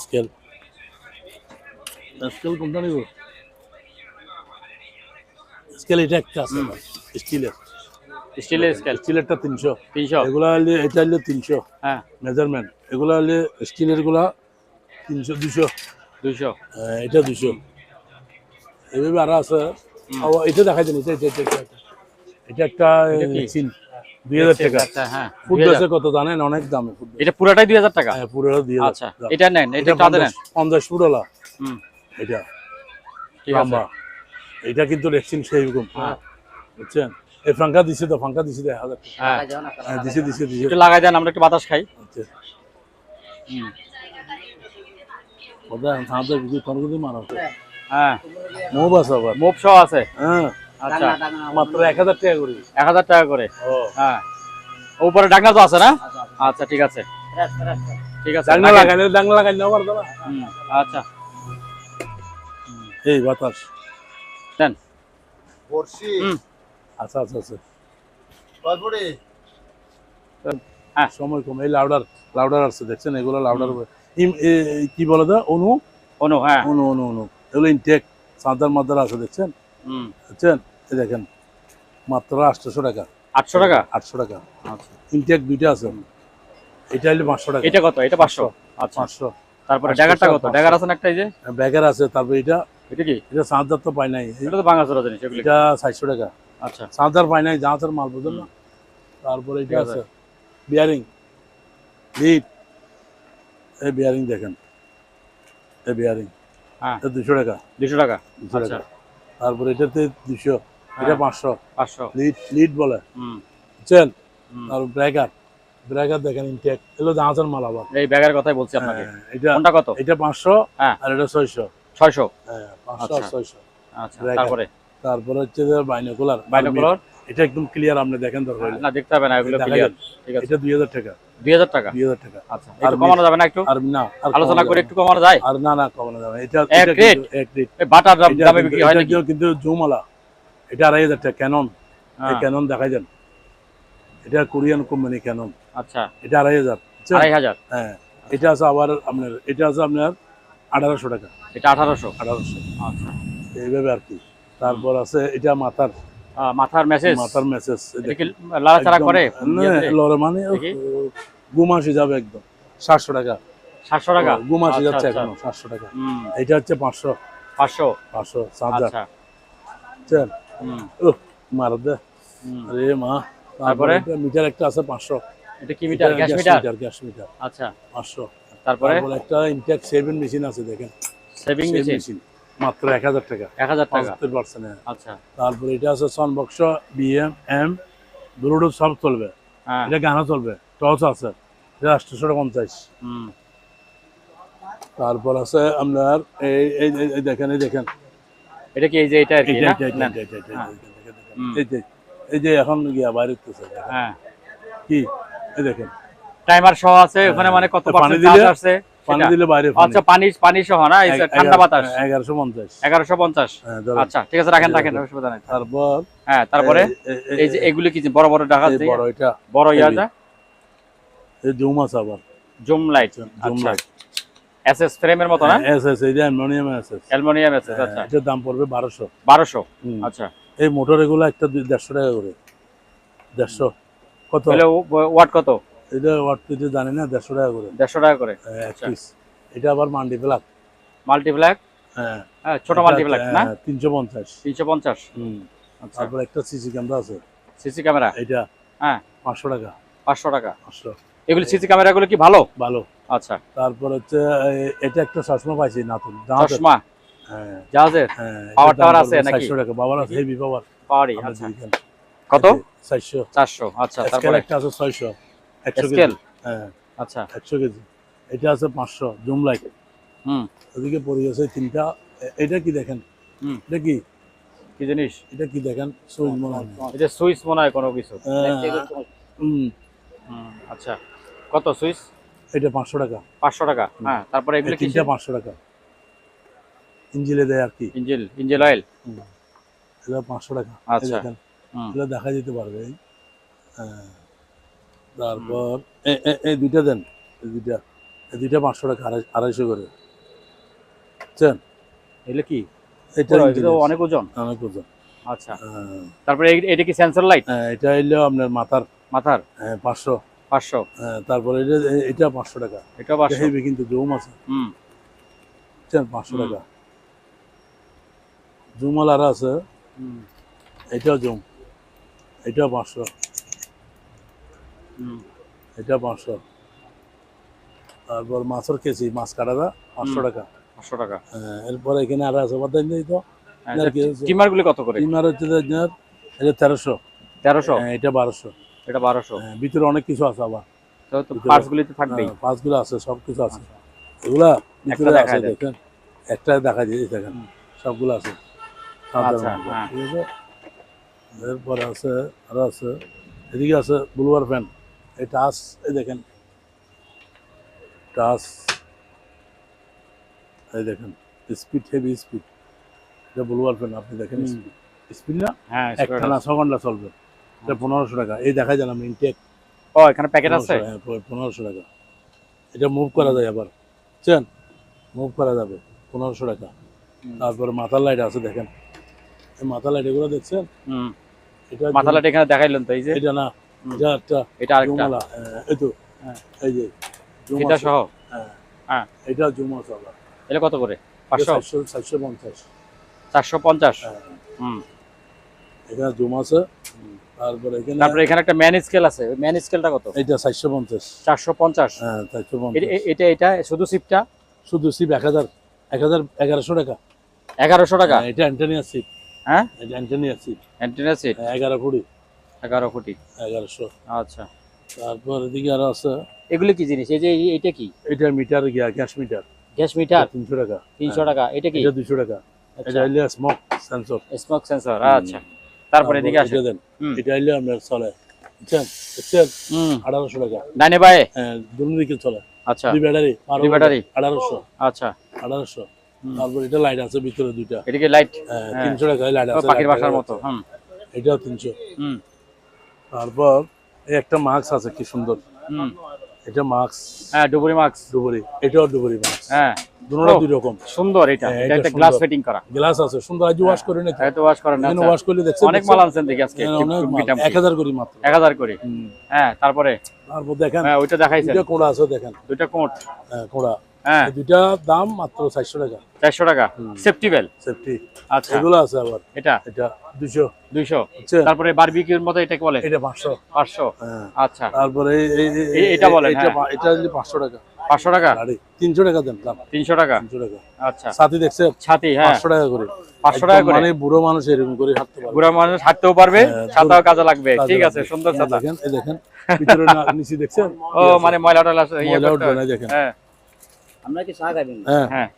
স্কেল, স্কেল কোনটা নিব? স্কেল এটা একটা আছে স্টিলের, স্টিলের স্কেল। স্টিলেরটা 300। 300। এগুলা হলে এটা হলে 300 হ্যাঁ, মেজারমেন্ট। এগুলা হলে স্টিলের গুলা 300 200। 200। এটা 200। এইভাবে আরো আছে। এটা দেখাই দেন, এটা এটা এটা এটা এটা একটা চিন 2000 টাকা। আচ্ছা, হ্যাঁ, ফুট 2000 বেচে কত জানেন? অনেক দামে ফুট। এটা পুরাটাই 2000 টাকা। হ্যাঁ পুরোটা 2000। আচ্ছা, এটা নেন, এটা চাঁদে নেন। 50 ফুট ওলা হুম, এটা ঠিক আছে। লম্বা। এটা কিন্তু রেক্সিন সেইরকম, বুঝছেন। এই ফাঙ্কা দিছে তো, ফাঙ্কা দিছে 1000 টাকা। হ্যাঁ, হ্যাঁ দিছে দিছে দিছে। একটু লাগাই দেন, আমরা একটু বাতাস খাই। আচ্ছা হুম, ওটা আমাদের কিছু তরকারি মারা হতো। হ্যাঁ, মোব আছে আবার। মোপ সহ আছে। হ্যাঁ আচ্ছা, মাত্র 1000 টাকা করে। 1000 টাকা করে। ও হ্যাঁ, উপরে ডাকনা তো আছে না? আচ্ছা, ঠিক আছে, ঠিক আছে। ডাংলা লাগাইলে আবার দাদা। হুম, আচ্ছা, এই বাতাস। দেন। বর্ষি হুম, আচ্ছা আচ্ছা আচ্ছা। তারপরে হ্যাঁ, সময় কম। এই লাউডার, লাউডার আছে দেখছেন, এগুলো লাউডার কি বলে দা, অনু অনু। হ্যাঁ, অনু অনু অনু এগুলো ইনটেক সাদার মাদার আছে দেখছেন, হুম, বুঝছেন। এই দেখেন মাত্র 800 টাকা। 800 টাকা। 800 টাকা আচ্ছা, ইনটেক দুইটা আছে। এটা হলে 500 টাকা। এটা কত? এটা 500। আচ্ছা, 500। তারপরে 500, ড্যাগারটা কত? 500 ড্যাগার আছে না একটা, এই যে ব্যাগের আছে। তারপর এটা, এটা কি? এটা সাদার তো পাই নাই, এটা তো ভাঙাচোরা জিনিস এগুলো। এটা 400 টাকা। আচ্ছা, সাদার পাই নাই, জাহাজের মাল বুঝলেন না। তারপরে এটা ঠিক আছে। আছে বিয়ারিং লিড, এই বিয়ারিং দেখেন, এই বিয়ারিং হ্যাঁ, এটা 200 টাকা। 200 টাকা। 200 আচ্ছা, টাকা। তারপরে এটাতে 200, এটা 500। 500। লিড, লিড বলে, হুম, বুঝছেন। হুম। আর ব্রেকার, ব্রেকার দেখেন ইনটেক, এগুলো জাহাজের মাল আবার। এই ব্যাগের কথাই বলছি আপনাকে। হ্যাঁ, এটা কোনটা কত? এটা 500 হ্যাঁ, আর এটা 600। 600। হ্যাঁ 500 আর আচ্ছা। 600। আচ্ছা, ব্রেকার। তারপরে তারপরে হচ্ছে যে বাইনোকুলার, বাইনোকুলার। এটা একদম ক্লিয়ার, আপনি দেখেন দরকার হলে। না, দেখতে হবে না, এগুলো দেখা ক্লিয়ার। যাবে। ঠিক আছে, এটা 2000 টাকা। 2000 টাকা। 2000 টাকা। আচ্ছা, একটু কমানো যাবে না একটু? আর না, আর আলোচনা কমানো করে যাবে একটু কমানো যায়? না। আর না না কমানো যাবে না। এটা এক এটা রেট? কিন্তু এক রেট। এই বাটার এটা দামে বিক্রি হয় নাকি? কিন্তু জুমালা, এটা 2500 টাকা। ক্যানন, এই হ্যাঁ, ক্যানন দেখাই দেন, এটা কোরিয়ান কোম্পানি ক্যানন, আচ্ছা, এটা 2500। 2500। হ্যাঁ, এটা আছে আবার আপনার, এটা আছে আপনার 1800 টাকা। এটা 1800। 1800 আচ্ছা, এইভাবে আর কি। তারপর আছে এটা মাথার, মাথার মেসেজ। মাথার মেসেজ। এটা কি লাড়াচাড়া করে? লড়ে মানে দেখি। গুমাসি যাবে একদম 700 টাকা। 700 টাকা। গুমাসি আচ্ছা, যাচ্ছে আচ্ছা। এখনো 700 টাকা। হুম, এটা হচ্ছে 500। 500। 500 চার্জার, আচ্ছা, বুঝছেন। হুম, মার দে, হুম। আরে মা। তারপরে? মিটার একটা আছে 500। এটা কি meter? Gas meter? Gas meter আচ্ছা, 500। তারপরে? তারপর একটা ইনটেক সেভিং মেশিন আছে দেখেন, সেভিং সেভিং মেশিন। মেশিন মাত্র 1000 টাকা। 1000 টাকা। 75%। আচ্ছা, তারপরে এটা আছে সনবক্স, বিএম এম, ব্লুটুথ সব চলবে। হ্যাঁ এটা গানা চলবে, টস আছে, এটা 850। হুম তারপর আছে আপনার এই দেখেন, এই দেখেন, এটা কি এই যে এটা আর কি না নেন। হ্যাঁ। হুম। এই যে এখন গিয়া বাইরে উঠতেছে, হ্যাঁ কি এই দেখেন, টাইমার সহ আছে ওখানে, মানে কত পানি পার্সেন্ট দিলে- চার্জ আছে পানি সেটা? দিলে বাইরে আচ্ছা পানি সহ না, এই যে ঠান্ডা বাতাস 1150। 1150। হ্যাঁ, ধরেন। আচ্ছা ঠিক আছে, রাখেন রাখেন, অসুবিধা নাই। তারপর হ্যাঁ তারপরে এই যে এগুলি কি যে বড় বড় ঢাকা এই বড় এটা বড় heavy। ইয়াটা এই জুম আছে আবার, জুম লাইট, জুম আচ্ছা লাইট, এসএস ফ্রেমের মতো না, এসএস, এই যে অ্যালুমিনিয়াম এসএস। Aluminium SS. আচ্ছা এটার দাম পড়বে 1200। 1200। হুম। আচ্ছা এই মোটর এগুলো একটা 150 টাকা করে, 150 কত তাহলে ওয়াট কত? এটা ওয়াট তো জানি না, 150 টাকা করে 150 টাকা করে। এক পিস। এটা আবার মাল্টি প্লাগ, মাল্টিপ্লাক, হ্যাঁ হ্যাঁ ছোট মাল্টিপ্লাক না, 350। 350। হুম। আচ্ছা তারপর একটা সিসি ক্যামেরা আছে, সিসি ক্যামেরা, এটা হ্যাঁ 500 টাকা। 500 টাকা। 500 এগুলি সিসি ক্যামেরাগুলো কি ভালো? ভালো। আচ্ছা তারপর হচ্ছে এটা একটা চশমা পাইছি নাতুন, চশমা হ্যাঁ জাহাজের হ্যাঁ, পাওয়ার এটার দাম টাওয়ার আছে পড়বে নাকি? 400 টাকা, পাওয়ার আছে, হেভি পাওয়ার। পাওয়ারই। আপনি আচ্ছা দেখেন। কত? 400। 400। আচ্ছা স্কেল তারপরে একটা আছে 600, 100 স্কেল, কেজি। হ্যাঁ আচ্ছা 100 কেজি। এটা আছে 500 জুম লাইট। হুম ওদিকে পড়ে গেছে তিনটা। এটা কি দেখেন, হুম এটা কি, কি জিনিস? এটা কি দেখেন, সুইচ মনে হয়। এটা সুইচ মনে হয় কোনো কিছু। হুম, আচ্ছা কত সুইচ? এটা 500 টাকা। 500 টাকা। হ্যাঁ তারপরে এগুলো এই কি? তিনটা 500 টাকা, ইঞ্জিলে দেয় আর কি। Engine oil. এটা 500 টাকা। এই আচ্ছা। দেখেন, হুম এটা দেখা যেতে পারবে। হ্যাঁ। তারপর এই দুইটা দেন, এই দুইটা 500 টাকা, 250 করে। বুঝছেন? এগুলো কি? এটা পুরো, ইঞ্জিন এগুলো অনেক ওজন। অনেক ওজন। আচ্ছা হ্যাঁ। তারপরে এটা কি সেন্সর লাইট এটা হইলো আপনার মাথার মাথার? 500। 500। তারপরে এটা 500 টাকা। এটা 500। হেভি কিন্তু জুম আছে, হুম বুঝছেন? 500 টাকা। জুমাল আর আছে, হুম এটাও জুম, এটাও 500, হুম এটা 500। তারপর মাছের কেজি, মাছ কাটাটা 500 টাকা। 500 টাকা। এরপরে এখানে আর আছে বাদাম দিই তো, টিমার গুলি কত করে? টিমার হচ্ছে যে আপনার এটা 1300, 1300। এটা 1200। এটা 1200। ভিতরে অনেক কিছু আছে আবার, তো পার্টস গুলি তো থাকবেই। পাঁচগুলো আছে, সব কিছু আছে। এগুলা ভিতরে দেখা আছে, যায়। দেখেন একটা দেখা যায়, এই দেখেন সবগুলো আছে। আচ্ছা, হ্যাঁ। ঠিক আছে। এরপরে আছে আরো আছে, এদিকে আছে ব্লুয়ার ফ্যান, এই টাচ, এই দেখেন টাচ, এই দেখেন স্পিড, হেভি স্পিড। এটা ব্লুয়ার ফ্যান, আপনি দেখেন স্পিড না, হ্যাঁ একটা না 6 ঘন্টা চলবে। এটা 1500 টাকা। এই দেখা যায় না ইনটেক, ও এখানে প্যাকেট আছে। 1500 টাকা। এটা মুভ করা যায় আবার, বুঝছেন? মুভ করা যাবে, 1500 টাকা। তারপরে মাথার লাইট আছে, দেখেন এই মাথার লাইট, এগুলো দেখছেন? হুম এটা মাথা লাইট এখানে দেখাইলেন তো, এই যে এটা না, এটা একটা এটা আরেকটা, জুমালা, এই তো, হ্যাঁ। এই যে জুম এটা আছে। সহ। হ্যাঁ, হ্যাঁ এটা জুম আছে আবার। এটা কত করে? 500। 750। 450। হ্যাঁ, হুম এখানে জুম আছে। তারপরে এখানে তারপরে এখানে একটা ম্যান স্কেল আছে, ওই ম্যান স্কেলটা কত? এটা 750। 450। হ্যাঁ 450। এটা শুধু সিপটা শুধু সিপ 1100 টাকা। 1100 টাকা। হ্যাঁ, এটা অ্যান্টেনিয়া সিপ। হ্যাঁ এটা অ্যান্টেনিয়া সিপ, অ্যান্টেনা সেট 11 কোটি, 11 কোটি। 1100। আচ্ছা তারপর এদিকে আরো আছে, এগুলো কি জিনিস? এই যে এটা কি? এটা মিটার গিয়া, গ্যাস মিটার, গ্যাস মিটার। 300 টাকা। 300 টাকা। এটা কি? এটা 200 টাকা। এটা হইলে স্মোক সেন্সর। Smoke sensor. আচ্ছা তারপরে এদিকে আসে। এটা দেন, হুম। এটা হইলে আপনার চলে, বুঝছেন? দেখছেন? হুম 1800 টাকা। ডাইনে বায়ে। হ্যাঁ, দুই দিকে চলে, আচ্ছা দুই ব্যাটারি, দুই ব্যাটারি। 1800। আচ্ছা 1800। তারপর এটা লাইট আছে ভিতরে দুইটা, এদিকে লাইট। 300 টাকা লাইট আছে, পাখির light বাসার লাগানো মতো। আছে। হুম এটাও 300। হুম তারপর এই একটা মাস্ক আছে, কি সুন্দর, হুম এটা মাস্ক হ্যাঁ ডুবুরি মাস্ক। ডুবুরি, এটাও ডুবুরি মাস্ক। হ্যাঁ দুটোটা ও, দুই রকম। সুন্দর। এটা হ্যাঁ, এটা এটা একটা গ্লাস সুন্দর। ফিটিং করা। গ্লাস আছে সুন্দর, আজ ওয়াশ করে নিতে, এত ওয়াশ করেন না? এখানে আচ্ছা। ওয়াশ করলে দেখছেন, অনেক মাল আনছেন দেখি আজকে। এখানে অনেক মাল, বিটাম 1000 করে মাত্র। 1000 করে। হুম। হ্যাঁ তারপরে তারপর দেখেন হ্যাঁ ওইটা দেখাইছেন, দুইটা কোড়া আছে, দেখেন দুইটা কোট। কোড়া, হ্যাঁ এই দুইটা দাম মাত্র 400 টাকা। 400 টাকা সেফটি বেল। সেফটি আচ্ছা এগুলো আছে আবার, এটা এটা 200 200। বুঝছেন? তারপরে বারবিকিউর মতো এটা কি বলে? এটা 500। 500। হ্যাঁ আচ্ছা তারপরে এটা বলেন, হ্যাঁ। এটা হলো 500 টাকা। 500 টাকা। গাড়ি 300 টাকা দেন দাম। 300 টাকা। 300 টাকা। আচ্ছা সাথী দেখছেন? ছাতি, হ্যাঁ 500 টাকা করে। 500 টাকা করে। মানে বুড়ো মানুষ এরকম করে হাঁটতে পারে। বুড়া মানুষ হাঁটতেও পারবে, হ্যাঁ, ছাতাও কাজে লাগবে। কাজে ঠিক আছে, লাগবে। সুন্দর ছাতা। দেখেন, এই দেখেন ভিতরে নিচে দেখছেন? ও মানে ময়লা টয়লা ইয়ে ময়লা করতে উঠবে হয়। না, দেখেন। হ্যাঁ আমরা কি চা খাবেন? হ্যাঁ হ্যাঁ।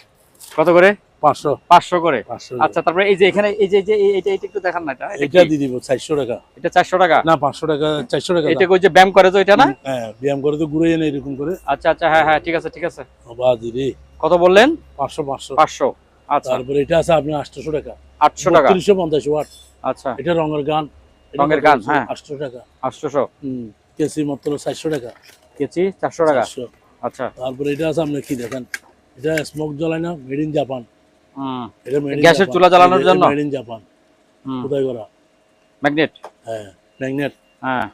কত করে? 500। 500 করে। 500 আচ্ছা তারপরে এই যে এখানে এই যে এটা একটু দেখান না, এটা এটা দিয়ে দিব 400 টাকা। এটা 400 টাকা না 500 টাকা, 400 টাকা। এটা কই যে ব্যায়াম করে তো এটা না? হ্যাঁ ব্যায়াম করে তো ঘুরে এনে এরকম করে। আচ্ছা আচ্ছা, হ্যাঁ হ্যাঁ, ঠিক আছে ঠিক আছে। বাজি রে, কত বললেন? 500। 500। আচ্ছা তারপরে এটা আছে আপনার 800 টাকা। 800 টাকা। 350 ওয়াট। আচ্ছা এটা রঙের গান। এটা রঙের গান, হ্যাঁ। 800 টাকা। 800। কেসি মাত্র 400 টাকা। কেজি 400 টাকা। 400। আচ্ছা তারপরে এটা আছে আপনি কি দেখেন, এটা স্মোক জ্বলায় না, মেড ইন জাপান। এটা মেড ইন গ্যাসের চুলা জ্বালানোর জন্য? Made in Japan. কোথায় করা? ম্যাগনেট। হ্যাঁ ম্যাগনেট। হ্যাঁ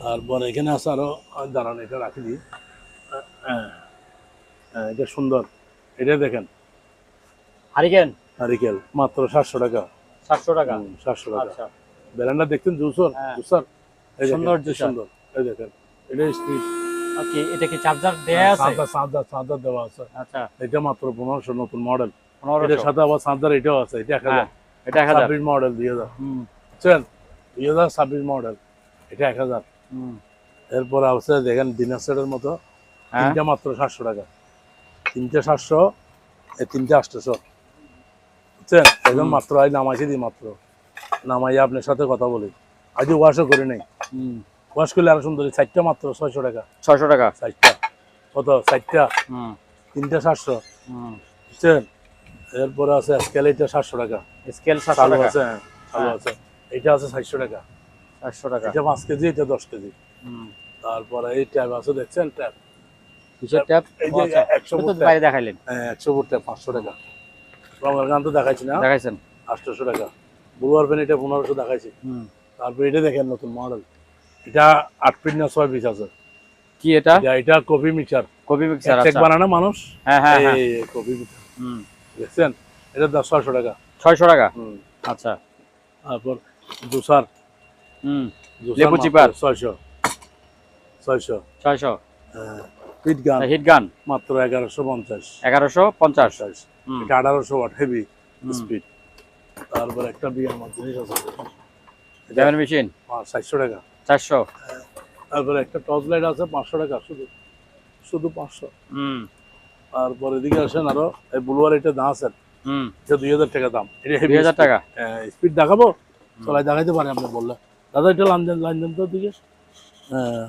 তারপর এখানে আছে আরো, দাঁড়ান এটা রাখি দিই। হ্যাঁ হ্যাঁ, এটা সুন্দর। এটা দেখেন হারিকেন নারিকেল মাত্র 700 টাকা। 700 টাকা। 700 টাকা। আচ্ছা ব্যালেন্ডার দেখছেন? জুসার। হ্যাঁ। জুসার এই দেখেন, সুন্দর কি juicer। সুন্দর। এই দেখেন এটা স্পিড। ওকে, এটা কি চার্জার দেয়া আছে? চার্জার দেওয়া আছে। আচ্ছা এটা মাত্র 1500, নতুন মডেল। 1500। এটার সাথে আবার চার্জার এটাও আছে। এটা 1000। হ্যাঁ এটা 1000। 26 মডেল 2000। বুঝছেন? 2026 মডেল, এটা 1000। এরপর আছে দেখেন ডিনার সেটের মতো, হ্যাঁ তিনটা মাত্র 700 টাকা। তিনটা 700, এই তিনটা 800। বুঝছেন? এখন মাত্র আজ নামাইছি দিই, মাত্র নামাই আপনার সাথে কথা বলি। আজ ওয়াশও করে নেই, ওয়াশ করলে আরো সুন্দর। 4টা মাত্র 600 টাকা। 600 টাকা। 4টা কত? 4টা তিনটা 700। বুঝছেন? এরপরে আছে স্কেল, এটা 700 টাকা। স্কেল 700 চালু টাকা। আছে, হ্যাঁ, চালু আছে। এটা আছে 400 টাকা। 400 টাকা। এটা 5 কেজি, এটা 10 কেজি। তারপরে এই ট্যাব আছে, দেখছেন ট্যাব? কিসের ট্যাপ? এই যে 100 তো ফুট বাইরে দেখাইলেন। হ্যাঁ 100 ফুট ট্যাব 500 টাকা। রঙের গান তো দেখাইছি না? দেখাইছেন। 800 টাকা। বুলুয়ার পেন এটা 1500 দেখাইছি। তারপরে এটা দেখেন নতুন মডেল, এটা 8 ফিট না 6 ফিট আছে। কি এটা? এটা coffee mixer. Coffee mixer. Check আচ্ছা বানানো মানুষ। হ্যাঁ হ্যাঁ হ্যাঁ। এই কফি মিক্সার দেখছেন? এটা 600 টাকা। 600 টাকা। আচ্ছা তারপর জুসার। লেবু চিপার 600। 600। হ্যাঁ হিট গান হিট গান মাত্র 1150। 1150। এটা 1800 ওয়াট হেভি স্পিড। তারপর একটা বিয়ার মধ্যে আছে, জ্যামের মেশিন 400 টাকা। 400। তারপরে একটা টর্চ লাইট আছে 500 টাকা, শুধু 500। তারপর এদিকে আসেন আরো, এই বুলুয়ার এটা দাম আছে, এটা 2000 টাকা দাম। এটা হেভি 2000 টাকা। স্পিড দেখাবো, চলাই দেখাইতে পারে আপনি বললে। দাদা এটা লাইন দেন তো দিকে। হ্যাঁ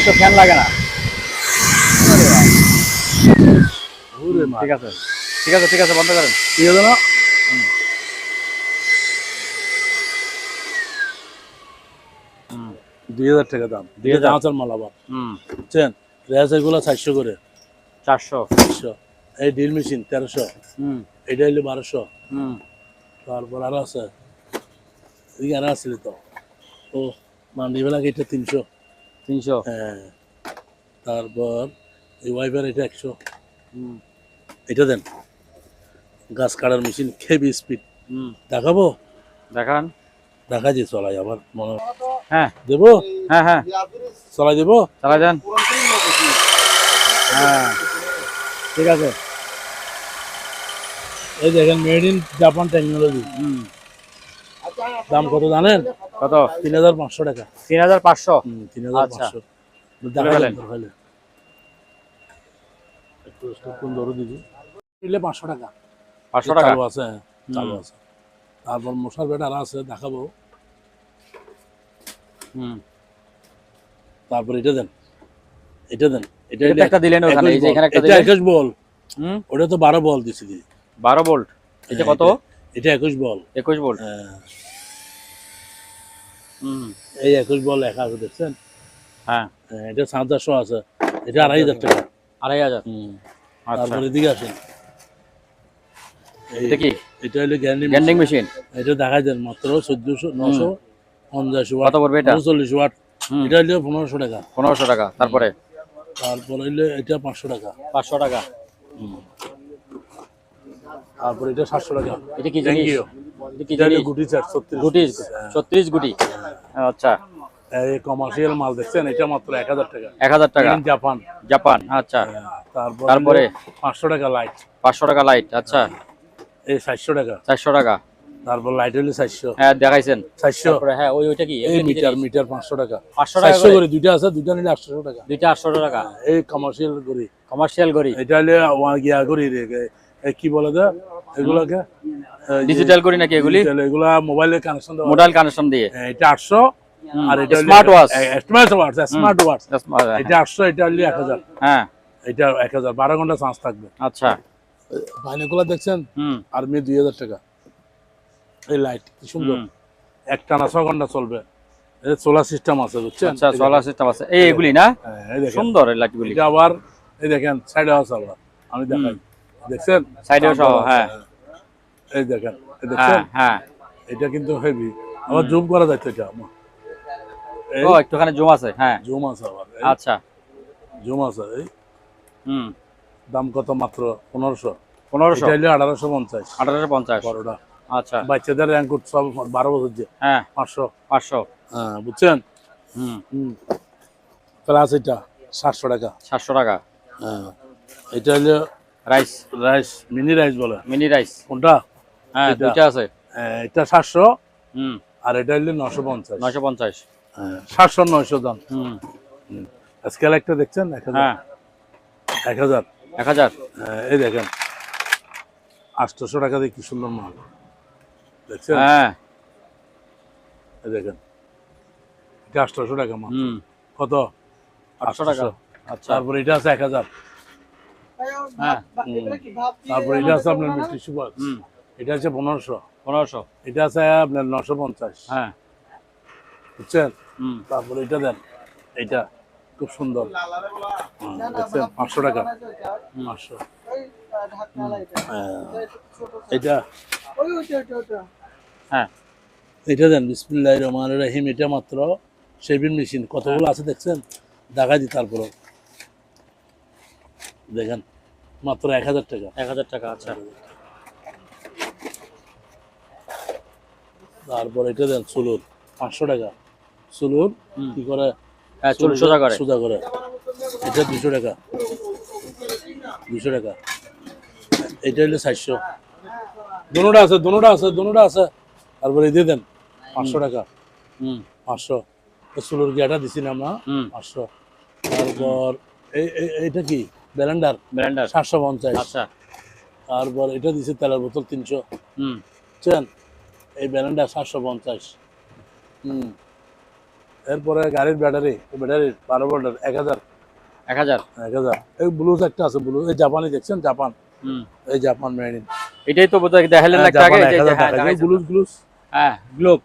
তো ফ্যান লাগে না। ওরে মা, ঠিক আছে ঠিক আছে ঠিক আছে, বন্ধ করেন। ঠিক আছে না? 2000 টাকা দাম। 2000 দাম আছে মাল আবার। বুঝছেন? রেস এগুলো 400 করে। 400। 400। এই ড্রিল মেশিন 1300। এটা হইলো 1200। তারপর আরো আছে, এদিকে আরো আসছিল তো। ও মান্ডি বেলা এটা 300। 300। হ্যাঁ তারপর এই ওয়াইপার এটা 100। এটা দেন, গাছ কাটার মেশিন, হেভি স্পিড। দেখাবো? দেখান। দেখা যে চলাই আবার মনে হ্যাঁ দেবো? হ্যাঁ হ্যাঁ, চলাই দেবো? চালাই দেন। হ্যাঁ ঠিক আছে। এই দেখেন মেড ইন জাপান টেকনোলজি। দাম কত জানেন? কত? 3500 টাকা। 3500। 3500 দেখালেন দেখালেন। একটু কোন ধরো দিদি নিলে 500 টাকা। 500 টাকা চালু আছে, চালু আছে। তারপর মশার বেটা আর আছে, দেখাবো। তারপর এটা দেন, এটা দেন। এটা এটা একটা দিলেন ওখানে, এই যে এখানে একটা এটা দিলেন। 21 বল। ওটা তো 12 বল দিছি দি। 12 ভোল্ট। এটা কত? এটা 21 বল। 21 ভোল্ট। হ্যাঁ এই 21 বল লেখা আছে, দেখছেন? হ্যাঁ এটা 700 আছে। এটা 2500 টাকা। 2500। আচ্ছা, তারপরে এদিকে আসেন, এটা কি? এটা হলো গ্যান্ডিং মেশিন। এটা দেখা যায় মাত্র 1400 900 50 ওয়াট কত পড়বে এটা? 40 ওয়াট। হুম। এটা হলো 1500 টাকা। 1500 টাকা। তারপরে তারপর হইলে এটা 500 টাকা। 500 টাকা। তারপর এটা 700 টাকা। এটা কি থ্যাংক জিনিস? ইউ। এটা কি এটা হলো জিনিস? গুটি চার 36 গুটি, হ্যাঁ। 36 গুটি। আচ্ছা, এই কমার্শিয়াল মাল দেখছেন, এটা মাত্র 1000 টাকা। 1000 টাকা। Made in Japan. জাপান। আচ্ছা, তারপরে তারপরে 500 টাকা লাইট। 500 টাকা লাইট। আচ্ছা, এই 700 টাকা। 400 টাকা। তারপর লাইট হলো 400। হ্যাঁ, দেখাইছেন। 400। তারপরে হ্যাঁ, ওইটা কি? এই মিটার 500 টাকা। 500 টাকা 400 করে। করে দুইটা আছে, দুইটা নিলে 800 টাকা। দুইটা 800 টাকা। এই কমার্শিয়াল করি। কমার্শিয়াল গড়ি। এটা হলে গিয়া করি রে, কি বলে দা এগুলোকে? ডিজিটাল গড়ি নাকি এগুলি? এগুলা মোবাইলের কানেকশন দেওয়া। মোবাইল কানেকশন দিয়ে। এটা 800 আর এটা smart watch. Smart watch, smart watch. হ্যাঁ। এটা 800, এটা হলে 1000। হ্যাঁ, এটা 1000, 12 ঘন্টা চার্জ থাকবে। আচ্ছা। বাইনোকুলার দেখছেন, হুম। আর 2000 টাকা। এই লাইট কি সুন্দর, একটানা 6 ঘন্টা চলবে। এই সোলার সিস্টেম আছে বুঝছেন? আচ্ছা, সোলার সিস্টেম আছে। এই এগুলি না? হ্যাঁ, এই দেখেন সুন্দর এই লাইটগুলি। এটা আবার এই দেখেন সাইডে আছে আবার, আমি দেখাই, দেখছেন সাইডেও সহ, হ্যাঁ। এই দেখেন, এই হ্যাঁ, দেখছেন, হ্যাঁ। এটা কিন্তু হেভি। আবার জুম করা যায় তো, এটা এই ও, একটুখানি জুম আছে। হ্যাঁ, জুম আছে আবার, আচ্ছা। জুম আছে। এই হুম। দাম কত? মাত্র 1500। 1500। এটা হলে 1850। 1850। বড়টা আচ্ছা। বাচ্চাদের র্যাঙ্কুট সব 12 বছর যে হ্যাঁ, 500। 500। হ্যাঁ, বুঝছেন? হুম। প্লাস এটা 700 টাকা। 700 টাকা। হ্যাঁ, এটা হলো রাইস, রাইস, মিনি রাইস বলে। Mini rice. কোনটা? হ্যাঁ, এটা। দুইটা আছে। এটা 700 হুম। আর এটা হলো 950। 950। হ্যাঁ, 700 900 দাম। হুম। স্কেল একটা দেখছেন? 1000। হ্যাঁ, 1000। 1000। এই দেখেন 800 টাকা দিয়ে কি সুন্দর মাল দেখছেন? হ্যাঁ। এই দেখেন, এটা 800 টাকা মাল। হুম। কত? 800 টাকা। আচ্ছা। তারপর এটা আছে 1000। হ্যাঁ। তারপর এটা আছে আপনার মিষ্টি সুপার, হুম। এটা আছে 1500। 1500। এটা আছে আপনার 950। হ্যাঁ। বুঝছেন? হুম। তারপর এটা দেন, এটা খুব সুন্দর, দেখছেন 500 টাকা। 500। এটা হ্যাঁ। এটা দেন, বিসমিল্লাহির রহমানির রহিম। এটা মাত্র শেভিং মেশিন কতগুলো আছে দেখছেন? দেখাই দিই। তারপরে দেখেন মাত্র 1000 টাকা। 1000 টাকা। আচ্ছা। তারপর এটা দেন চুলুর 500 টাকা। চুলুর কি করে? হ্যাঁ, চুল সোজা করে। সোজা করে। এটা 200 টাকা। 200 টাকা। এটা হলো 400। দুটোটা আছে, দুটোটা আছে, দুটোটা আছে। তারপরে দিয়ে দেন 500 টাকা। হুম। 500। চুলুর গিয়াটা দিছি না আমরা, হুম। 500। তারপর এইটা কি? Blender, Blender. 750। আচ্ছা। তারপর এটা দিছে তেলের বোতল 300। হুম। বুঝছেন? এই ব্লেন্ডার 750। এরপরে গাড়ির ব্যাটারি, ব্যাটারির 12 ভোল্টের 1000। 1000। 1000। এই ব্লুজ একটা আছে, ব্লুজ এই জাপানি দেখছেন? জাপান, হুম। এই জাপান মেড ইন। এটাই তো বোধহয় দেখালেন একটা আগে। এই যে হ্যাঁ, দেখাইছেন। ব্লুজ ব্লুজ হ্যাঁ, গ্লোব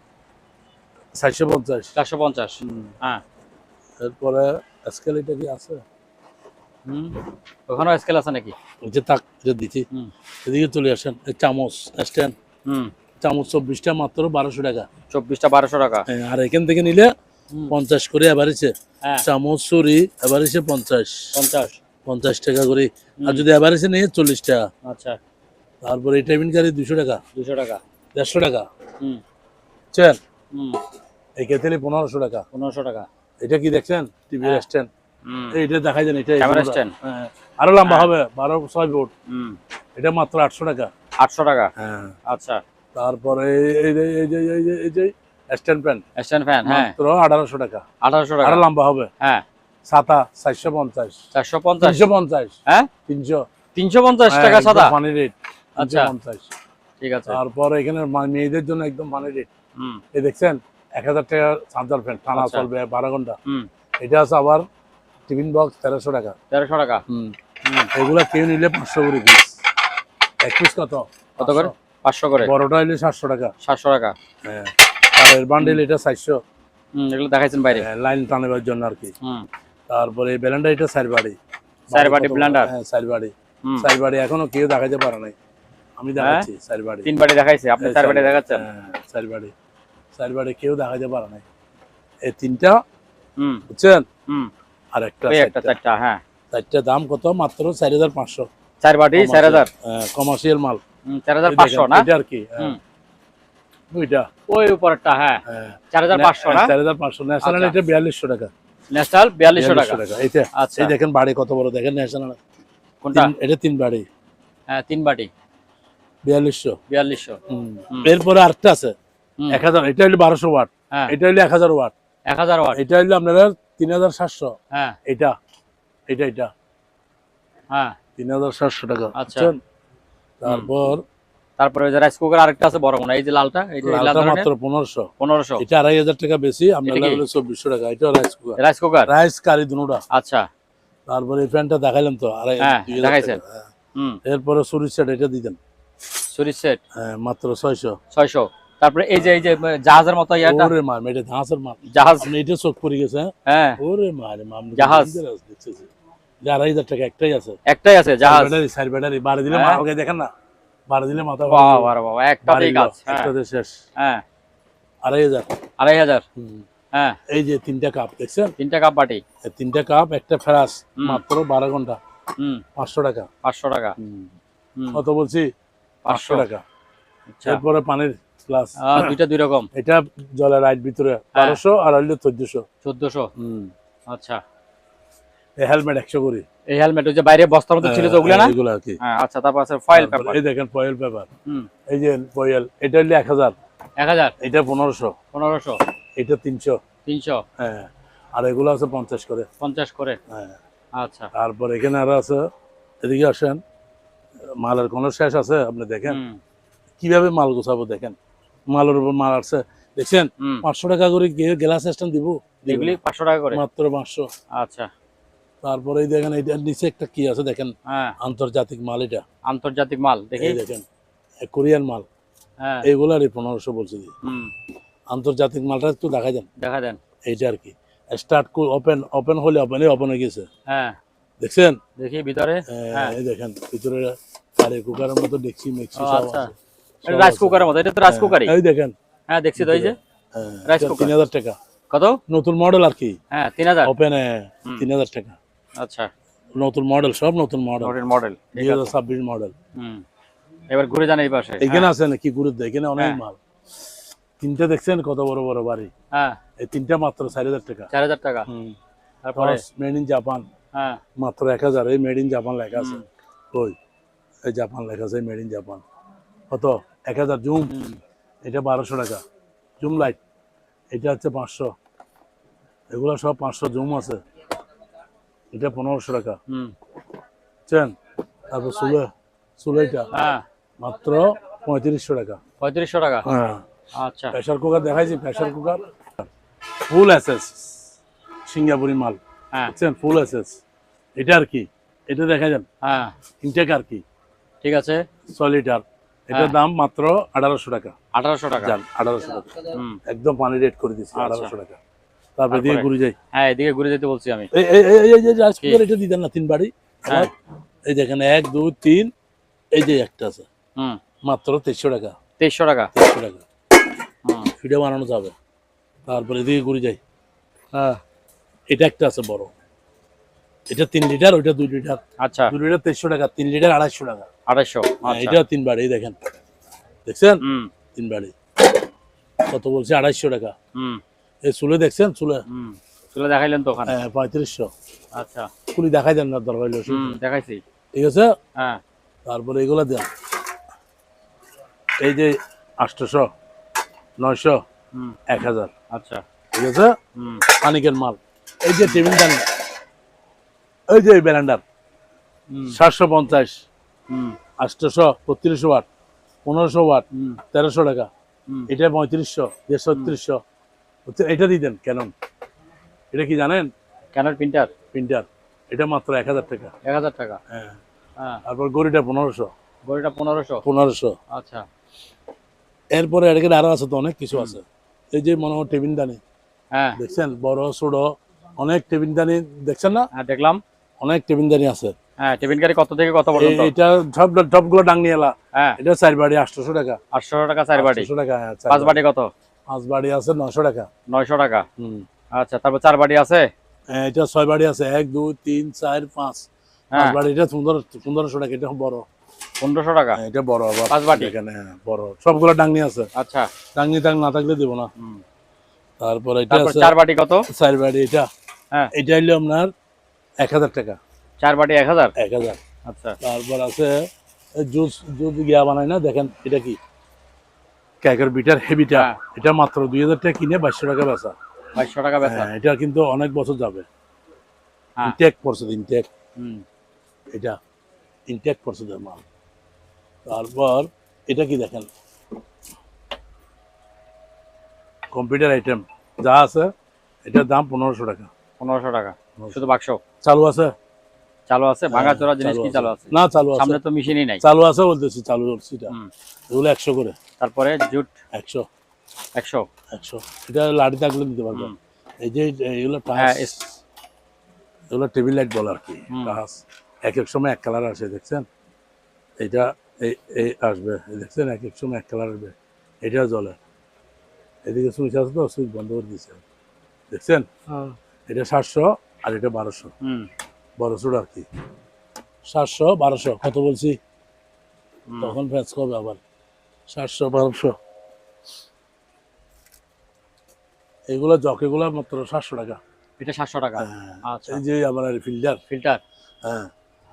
450। 450। হ্যাঁ। এরপরে স্কেল এটা কি আছে? হুম। ওখানেও স্কেল আছে নাকি? এই যে তাক এটা দিছি। হুম। এদিকে চলে আসেন। এই চামচ স্ট্যান্ড, হুম। চামচ 24টা মাত্র 1200 টাকা। 24টা 1200 টাকা। আর এখান থেকে নিলে 50 করে এভারেজে। হ্যাঁ। চামচ ছুরি এভারেজে 50। 50 টাকা করে। আর যদি এভারেজে নিয়ে 40 টাকা। আচ্ছা। তারপরে এই টেবিল গাড়ি 200 টাকা। 200 টাকা। 150 টাকা। হুম। চেন হুম। এই কেতেলি 1500 টাকা। 1500 টাকা। এটা কি দেখছেন? TV stand. হুম। এইটা দেখাই দেন, এটা ক্যামেরা স্ট্যান্ড। হ্যাঁ, আরো লম্বা হবে, 12 6 ফুট। হুম। এটা মাত্র 800 টাকা। 800 টাকা। হ্যাঁ। আচ্ছা। তারপরে এই যে স্ট্যান্ড ফ্যান স্ট্যান্ড ফ্যান। হ্যাঁ, মাত্র 1800 টাকা। 1800 টাকা। আরো লম্বা হবে। হ্যাঁ। ছাতা 450। 450। 350। হ্যাঁ, 300। 350 টাকা সাদা। Funny rate. আচ্ছা। 350। ঠিক আছে। তারপর এখানে মেয়েদের জন্য একদম ফানি রেট। হুম। এই দেখছেন 1000 টাকা চার্জার ফ্যান, টানা আচ্ছা। চলবে 12 ঘন্টা। হুম। এটা আছে আবার টিফিন বক্স 1300 টাকা। 1300 টাকা। এগুলা কেউ নিলে 500 করে পিস। এক পিস কত? কত করে? 500 করে। বড়টা হইলে 700 টাকা। 700 টাকা। হ্যাঁ। আর এর বান্ডেল এটা 400। হুম, এগুলো দেখাইছেন বাইরে। লাইন টানাবার জন্য আর কি। হুম। তারপরে এই ব্লেন্ডার এটা 4 বাড়ি। 4 বাটি ব্লেন্ডার। হ্যাঁ, 4 বাড়ি। হুম। 4 বাড়ি এখনো কেউ দেখাইতে পারে নাই, আমি দেখাচ্ছি। 4 বাড়ি। 3 বাটি দেখাইছে, আপনি 4 বাটি দেখাচ্ছেন। হ্যাঁ, 4 বাড়ি। চার বাড়ি কেউ দেখাতে পারে নাই। এই তিনটা হুম বুঝছেন, হুম আর একটা এই একটা চারটা, হ্যাঁ চারটা দাম কত? মাত্র 4500। 4 বাটি 4000, কমার্শিয়াল মাল। 4500 না? এটা আর কি, হুম দুইটা ওই উপরটা, হ্যাঁ 4500 না? 4500। ন্যাশনাল আচ্ছা। এটা 4200 টাকা। ন্যাশনাল 4200 টাকা। এইটা আচ্ছা। এই দেখেন বাড়ি কত বড় দেখেন ন্যাশনাল। কোনটা? এটা তিন বাড়ি, হ্যাঁ 3 বাটি 4200। 4200। এরপরে আরেকটা আছে হুম 1000, এটা হলো 1200 ওয়াট, হ্যাঁ এটা হলো 1000 ওয়াট, 1000 ওয়াট, এটা হলো আপনার 3700। হ্যাঁ এটা এটা এটা হ্যাঁ 3700 টাকা। আচ্ছা। বুঝছেন? তারপর তারপরে ওই যে রাইস কুকার আরেকটা আছে বড় কোনা, এই যে লালটা, এই যে লালটা মাত্র 1500। 1500। এটা 2500 টাকা বেশি, আপনার এটা কি? হলো 2400 টাকা। এটা rice cooker, rice cooker, rice curry দুটোটা। আচ্ছা তারপরে এই ফ্যানটা দেখাইলাম তো, হ্যাঁ 2000 দেখাইছেন। টাকা। হ্যাঁ। হুম এরপরে সুরিজ সেট এটা দিতেন, সুরিজ সেট মাত্র 600। 600। তারপরে এই যে জাহাজের মতো ইয়াটা, ওরে মা, এটা ধাঁসের মাল। জাহাজ, আপনি এটা চোখ পড়ে গেছে। হ্যাঁ ওরে মা রে মা, আপনি জাহাজ। দেখতেছি 2500 টাকা একটাই আছে। একটাই আছে জাহাজ। ব্যাটারি, সাইড ব্যাটারি বাড়ি দিলে হ্যাঁ। মাথাকে দেখেন না, বাড়ি দিলে মাথা বাবা রে বাবা, একটাতেই কাজ। হ্যাঁ একটাতে শেষ। হ্যাঁ 2500। 2500। হ্যাঁ এই যে তিনটা কাপ দেখছেন, 3টা কাপ বাটি। এই তিনটা কাপ একটা ফ্রাস, হুম। মাত্র 12 ঘন্টা, হুম 500 টাকা। 500 টাকা। কত বলছি? 500 টাকা। আচ্ছা। এরপরে পানির গ্লাস, দুইটা দুই রকম, এটা জলের রাইট ভিতরে 1200 আর হইলো 1400। 1400। আচ্ছা। এই হেলমেট 100 করে। এই হেলমেট ওই যে বাইরে বস্তার মধ্যে ছিল যে ওগুলা না? এগুলো আর কি। হ্যাঁ আচ্ছা। তারপর আছে ফয়েল তারপরে পেপার। এই দেখেন ফয়েল পেপার, হুম এই যে ফয়েল, এটা হইলো 1000, 1000, এটা 1500, 1500, এটা 300। 300, হ্যাঁ, আর এগুলো আছে 50 করে। 50 করে। হ্যাঁ, আচ্ছা। তারপর এখানে আরো আছে, এদিকে আসেন, মালের কোনো শেষ আছে? আপনি দেখেন হুম কিভাবে মাল গোছাবো, দেখেন মালের উপর মাল আসছে, দেখছেন? হুম 500 টাকা করে গ্লাস স্ট্যান্ড দিব, এগুলি 500 টাকা করে। মাত্র 500। আচ্ছা। তারপরে এই দেখেন, এইটার নিচে একটা কি আছে দেখেন, হ্যাঁ আন্তর্জাতিক মাল। এটা আন্তর্জাতিক মাল দেখি। এই দেখেন কোরিয়ান মাল, হ্যাঁ এইগুলারই 1500 বলছি। হুম আন্তর্জাতিক মালটা একটু দেখা দেন, দেখা দেন। এইটা আর কি। স্টার্ট ওপেন, ওপেন হলে ওপেন হয়ে গেছে, হ্যাঁ দেখছেন? দেখি ভিতরে। হ্যাঁ এই দেখেন ভিতরে আরে কুকারের মতো ডেক্সি মেক্সি সব আচ্ছা। আছে। এটা রাইস কুকারের মতো, এটা তো রাইস কুকারই। এই দেখেন, হ্যাঁ দেখছি তো, এই যে রাইস কুকার। 3000 টাকা, কত? নতুন মডেল আর কি। হ্যাঁ 3000। ওপেন 3000 টাকা, আচ্ছা নতুন মডেল, সব নতুন মডেল, মডেল। 2026 মডেল। হুম এবার ঘুরে যান এই পাশে। এখানে আছে নাকি গুরুত্ব, এখানে অনেক হ্যাঁ। মাল। তিনটা দেখছেন কত বড় বড় বাড়ি, হ্যাঁ এই তিনটা মাত্র 4000 টাকা। 4000 টাকা। তারপরে মেড ইন জাপান, হ্যাঁ মাত্র 1000। এই মেড ইন জাপান লেখা আছে, ওই এই জাপান লেখা আছে, মেড ইন জাপান। কত? 1000। জুম, এটা 1200 টাকা। জুম লাইট, এটা হচ্ছে 500। এগুলো সব 500 জুম আছে, এটা 1500 টাকা। হুম বুঝছেন? তারপর চুলাইটা হ্যাঁ মাত্র 3500 টাকা। 3500 টাকা। হ্যাঁ, আচ্ছা। প্রেসার কুকার দেখাইছি, প্রেসার কুকার ফুল এসএস, সিঙ্গাপুরি মাল। হ্যাঁ বুঝছেন? ফুল এসএস, এটা আর কি, এটা দেখা যান হ্যাঁ ইনটেক আর কি, ঠিক আছে। 6 লিটার। এটার দাম মাত্র 1800 টাকা। 1800 টাকা। জান 1800 টাকা, হুম একদম পানি রেট করে দিচ্ছি, 1800 টাকা। তারপরে দিয়ে ঘুরে যাই, হ্যাঁ এদিকে ঘুরে যেতে বলছি আমি। এই এই এই এই যে রাইস কুকার, এটা দিতেন না 3 বাড়ি? হ্যাঁ এই দেখেন 1 2 3, এই যে একটা আছে, হুম মাত্র 2300 টাকা। 2300 টাকা। 2300 টাকা, হুম এটা বানানো যাবে। তারপরে এদিকে ঘুরে যাই, হ্যাঁ এটা একটা আছে বড়, এটা 3 লিটার, ওইটা 2 লিটার। আচ্ছা 2 লিটার 2300 টাকা, 3 লিটার 250 টাকা। 2800। হ্যাঁ, আচ্ছা। এটা 3 বাড়ি, এই দেখেন, দেখছেন? হুম 3 বাড়ি কত বলছে? 250 টাকা। হুম এই চুলে দেখছেন? চুলে হুম চলে দেখাইলেন তো ওখানে। 3500। আচ্ছা কুলি দেখাই দেন না, দরকার হলে। হুম দেখাইছি। ঠিক আছে। হ্যাঁ তারপরে এগুলা দেন, এই যে 800, 900, হুম 1000। আচ্ছা ঠিক আছে। হুম পানিকের মাল, এই যে টেবিল দানি, এই যে ব্যালেন্ডার হুম 750, হুম 800, 3200 ওয়াট, 1500 ওয়াট, হুম 1300 টাকা। হুম এটা 3500, 3600। এটা দিতেন কেন? এটা কি জানেন? ক্যানার প্রিন্টার প্রিন্টার, এটা মাত্র 1000 টাকা। 1000 টাকা। হ্যাঁ, হ্যাঁ তারপর গড়িটা 1500। গড়িটা 1500। 1500। আচ্ছা এরপরে এদিকে আরো আছে তো, অনেক কিছু আছে। এই যে মনে হয় টেবিল দানি, হ্যাঁ দেখছেন? বড় ছোট অনেক টেবিল দানি, দেখছেন না? হ্যাঁ দেখলাম। অনেক টেবিল দানি আছে। হ্যাঁ টিফিন গাড়ি কত থেকে কত পর্যন্ত? এটা সবগুলো ডাঙ্গি এলা, হ্যাঁ এটা 4 বাড়ি 800 টাকা। 800 টাকা 4 বাটি। 800 টাকা, হ্যাঁ, 4 5 বাটি কত? 5 বাড়ি আছে 900 টাকা। 900 টাকা। হুম। আচ্ছা, তারপর 4 বাড়ি আছে? এটা 6 বাড়ি আছে, 1 2 3 4 5। 5 হ্যাঁ, বাড়ি এটা 1500 টাকা, এটা বড়। 1500 টাকা। এটা বড় আবার 5 বাটি। এখানে বড় সবগুলো ডাংনি আছে। আচ্ছা। ডাংনি না থাকলে দেব না। হুম। তারপর এটা তারপর আছে 4 বাটি কত? 4 বাড়ি এটা। হ্যাঁ, এটা হলো আপনার 1000 টাকা। 4 বাটি 1000। 1000। আচ্ছা। তারপর আছে জুস জুস গিয়া বানায় না, দেখেন এটা কি কেকের বিটার হেভিটা। হ্যাঁ। এটা মাত্র 2000 টাকা কিনে 2200 টাকা বেচা। 2200 টাকা বেচা। হ্যাঁ, এটা কিন্তু অনেক বছর যাবে। হ্যাঁ। ইনটেক পড়ছে, ইনটেক। হুম। এটা ইনটেক পড়ছে মাল। তারপর এটা কি দেখেন, কম্পিউটার আইটেম যা আছে এটার দাম 1500 টাকা। 1500 টাকা শুধু বাক্স চালু আছে? চালু আছে? ভাঙাচোরা জিনিস কি চালু আছে? না, চালু আছে। সামনে তো মেশিনই নাই। চালু আছে বলতেছি, চালু করছি এটা। হুম। এগুলো 100 করে। তারপরে জুট 100। 100। এটা লাড়ি থাকলে দিতে পারবেন। হুম। এই যে এগুলো হ্যাঁ, টাচ, এগুলো টেবিল লাইট বলে আর কি। হুম। টাচ এক এক সময় এক কালার আসে, দেখছেন? এটা এই আসবে, এই দেখছেন এক এক সময় এক কালার আসবে। এটা জ্বলে। এদিকে সুইচ আছে তো, সুইচ বন্ধ করে দিচ্ছে, দেখছেন? এটা 700 আর এটা 1200। হুম। বড় ছোট আর কি। 700 1200 কত বলছি? হুম। তখন ফ্যাচ করবে আবার। 700 1200। এগুলো জকেগুলো মাত্র 700 টাকা। এটা 700 টাকা। হ্যাঁ। আচ্ছা। এই যে আমার ফিল্টার, ফিল্টার হ্যাঁ,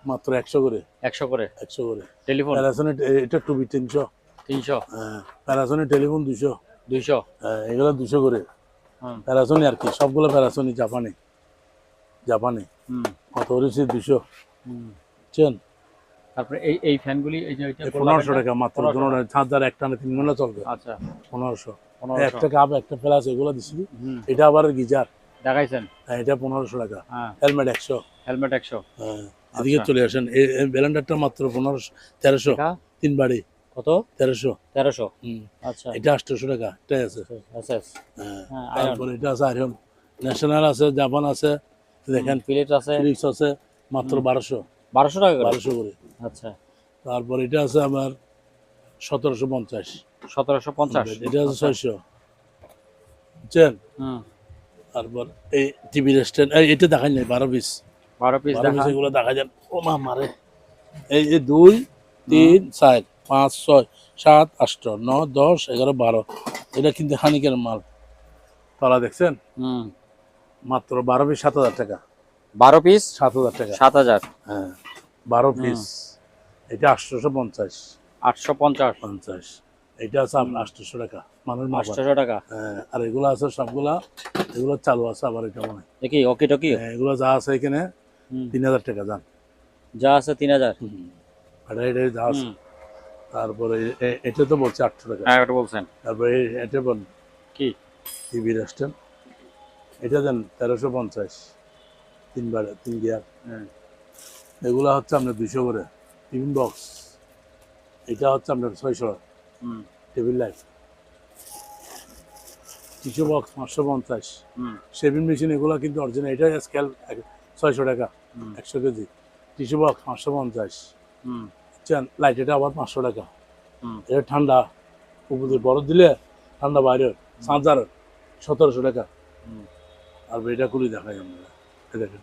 মাত্র 100 করে। 100 করে। 100 করে। টেলিফোন প্যারাসনিক এটা টুবি 300। 300। হ্যাঁ, প্যারাসনিক টেলিফোন 200। 200। হ্যাঁ, এগুলো 200 করে। হুম। প্যারাসনিক আর কি, সবগুলো প্যারাসনিক, জাপানি। জাপানি হুম। কত করেছি? 200। হুম। বুঝছেন? তারপরে এই ফ্যানগুলি এই যে এটা 1500 টাকা মাত্র। 1500 দুটো ছাদ এক টানে 3 ঘন্টা চলবে। আচ্ছা। 1500। 1500 একটা কাপ একটা প্লাস এগুলো দিছি। হুম। এটা আবার গিজার। দেখাইছেন? হ্যাঁ, এটা 1500 টাকা। হ্যাঁ। হেলমেট 100। হেলমেট 100। হ্যাঁ, এদিকে আচ্ছা। চলে আসেন। এই ব্লেন্ডারটা মাত্র 1300। টাকা 3 বাড়ি কত? 1300। 1300। হুম। আচ্ছা। এটা 800 টাকা, এটাই আছে। এসএস। হ্যাঁ, হ্যাঁ, আয়রন। তারপর এটা আছে আয়রন। ন্যাশনাল আছে, জাপান আছে, দেখেন ফিলিপস আছে। ফিলিপস আছে, মাত্র 1200। 1200 টাকা করে। 1200 করে। আচ্ছা। তারপর এটা আছে আমার 1750। 1750। এটা আছে 600। বুঝছেন? হুম। তারপর এই টিভি স্ট্যান্ড, এটা দেখাই নাই 12 পিস। 12 পিস 12 দেখা। পিস এগুলো দেখা যান। ও মা মারে। এই 2 3 4 5 6 7 8 9 10 11 12। এটা কিন্তু হানিকের মাল। তলা দেখছেন? হুম। মাত্র 12 পিস 7000 টাকা। 12 পিস 7000 টাকা। 7000। হ্যাঁ, 12 পিস। এটা 850। 850। 50। এটা আছে আপনার 800 টাকা। মানুষ মাপা। 800 টাকা। হ্যাঁ, আর এগুলো আছে সবগুলা, এগুলো চালু আছে আবার এটা মনে হয়। দেখি ওকে টকি। হ্যাঁ, এগুলো যা আছে এখানে হুম। 3000 টাকা যান। যা আছে 3000। এটা যা আছে। হুম। তারপরে এটা তো বলছে 800 টাকা। হ্যাঁ, এটা বলছেন তারপরে এটা বল কি? টিভি রেস্টেন্ট, এটা দেন 1350। 3 বারে 3 গিয়ার। হুম। এগুলো হচ্ছে আপনার 200 করে। টিফিন বক্স এটা হচ্ছে আপনার 600। হুম। Table light tissue box 550। হুম। শেভিং মেশিন এগুলো কিন্তু অরিজিনাল। এটা স্কেল 600 টাকা। হুম। 100 কেজি। Tissue box 550। হুম। বুঝছেন? লাইট এটা আবার 500 টাকা। হুম। এটা ঠান্ডা উপরে বরফ দিলে ঠান্ডা বাইরে চার্জার 1700 টাকা। হুম। আর এটা খুলে দেখাই আমরা, এই দেখেন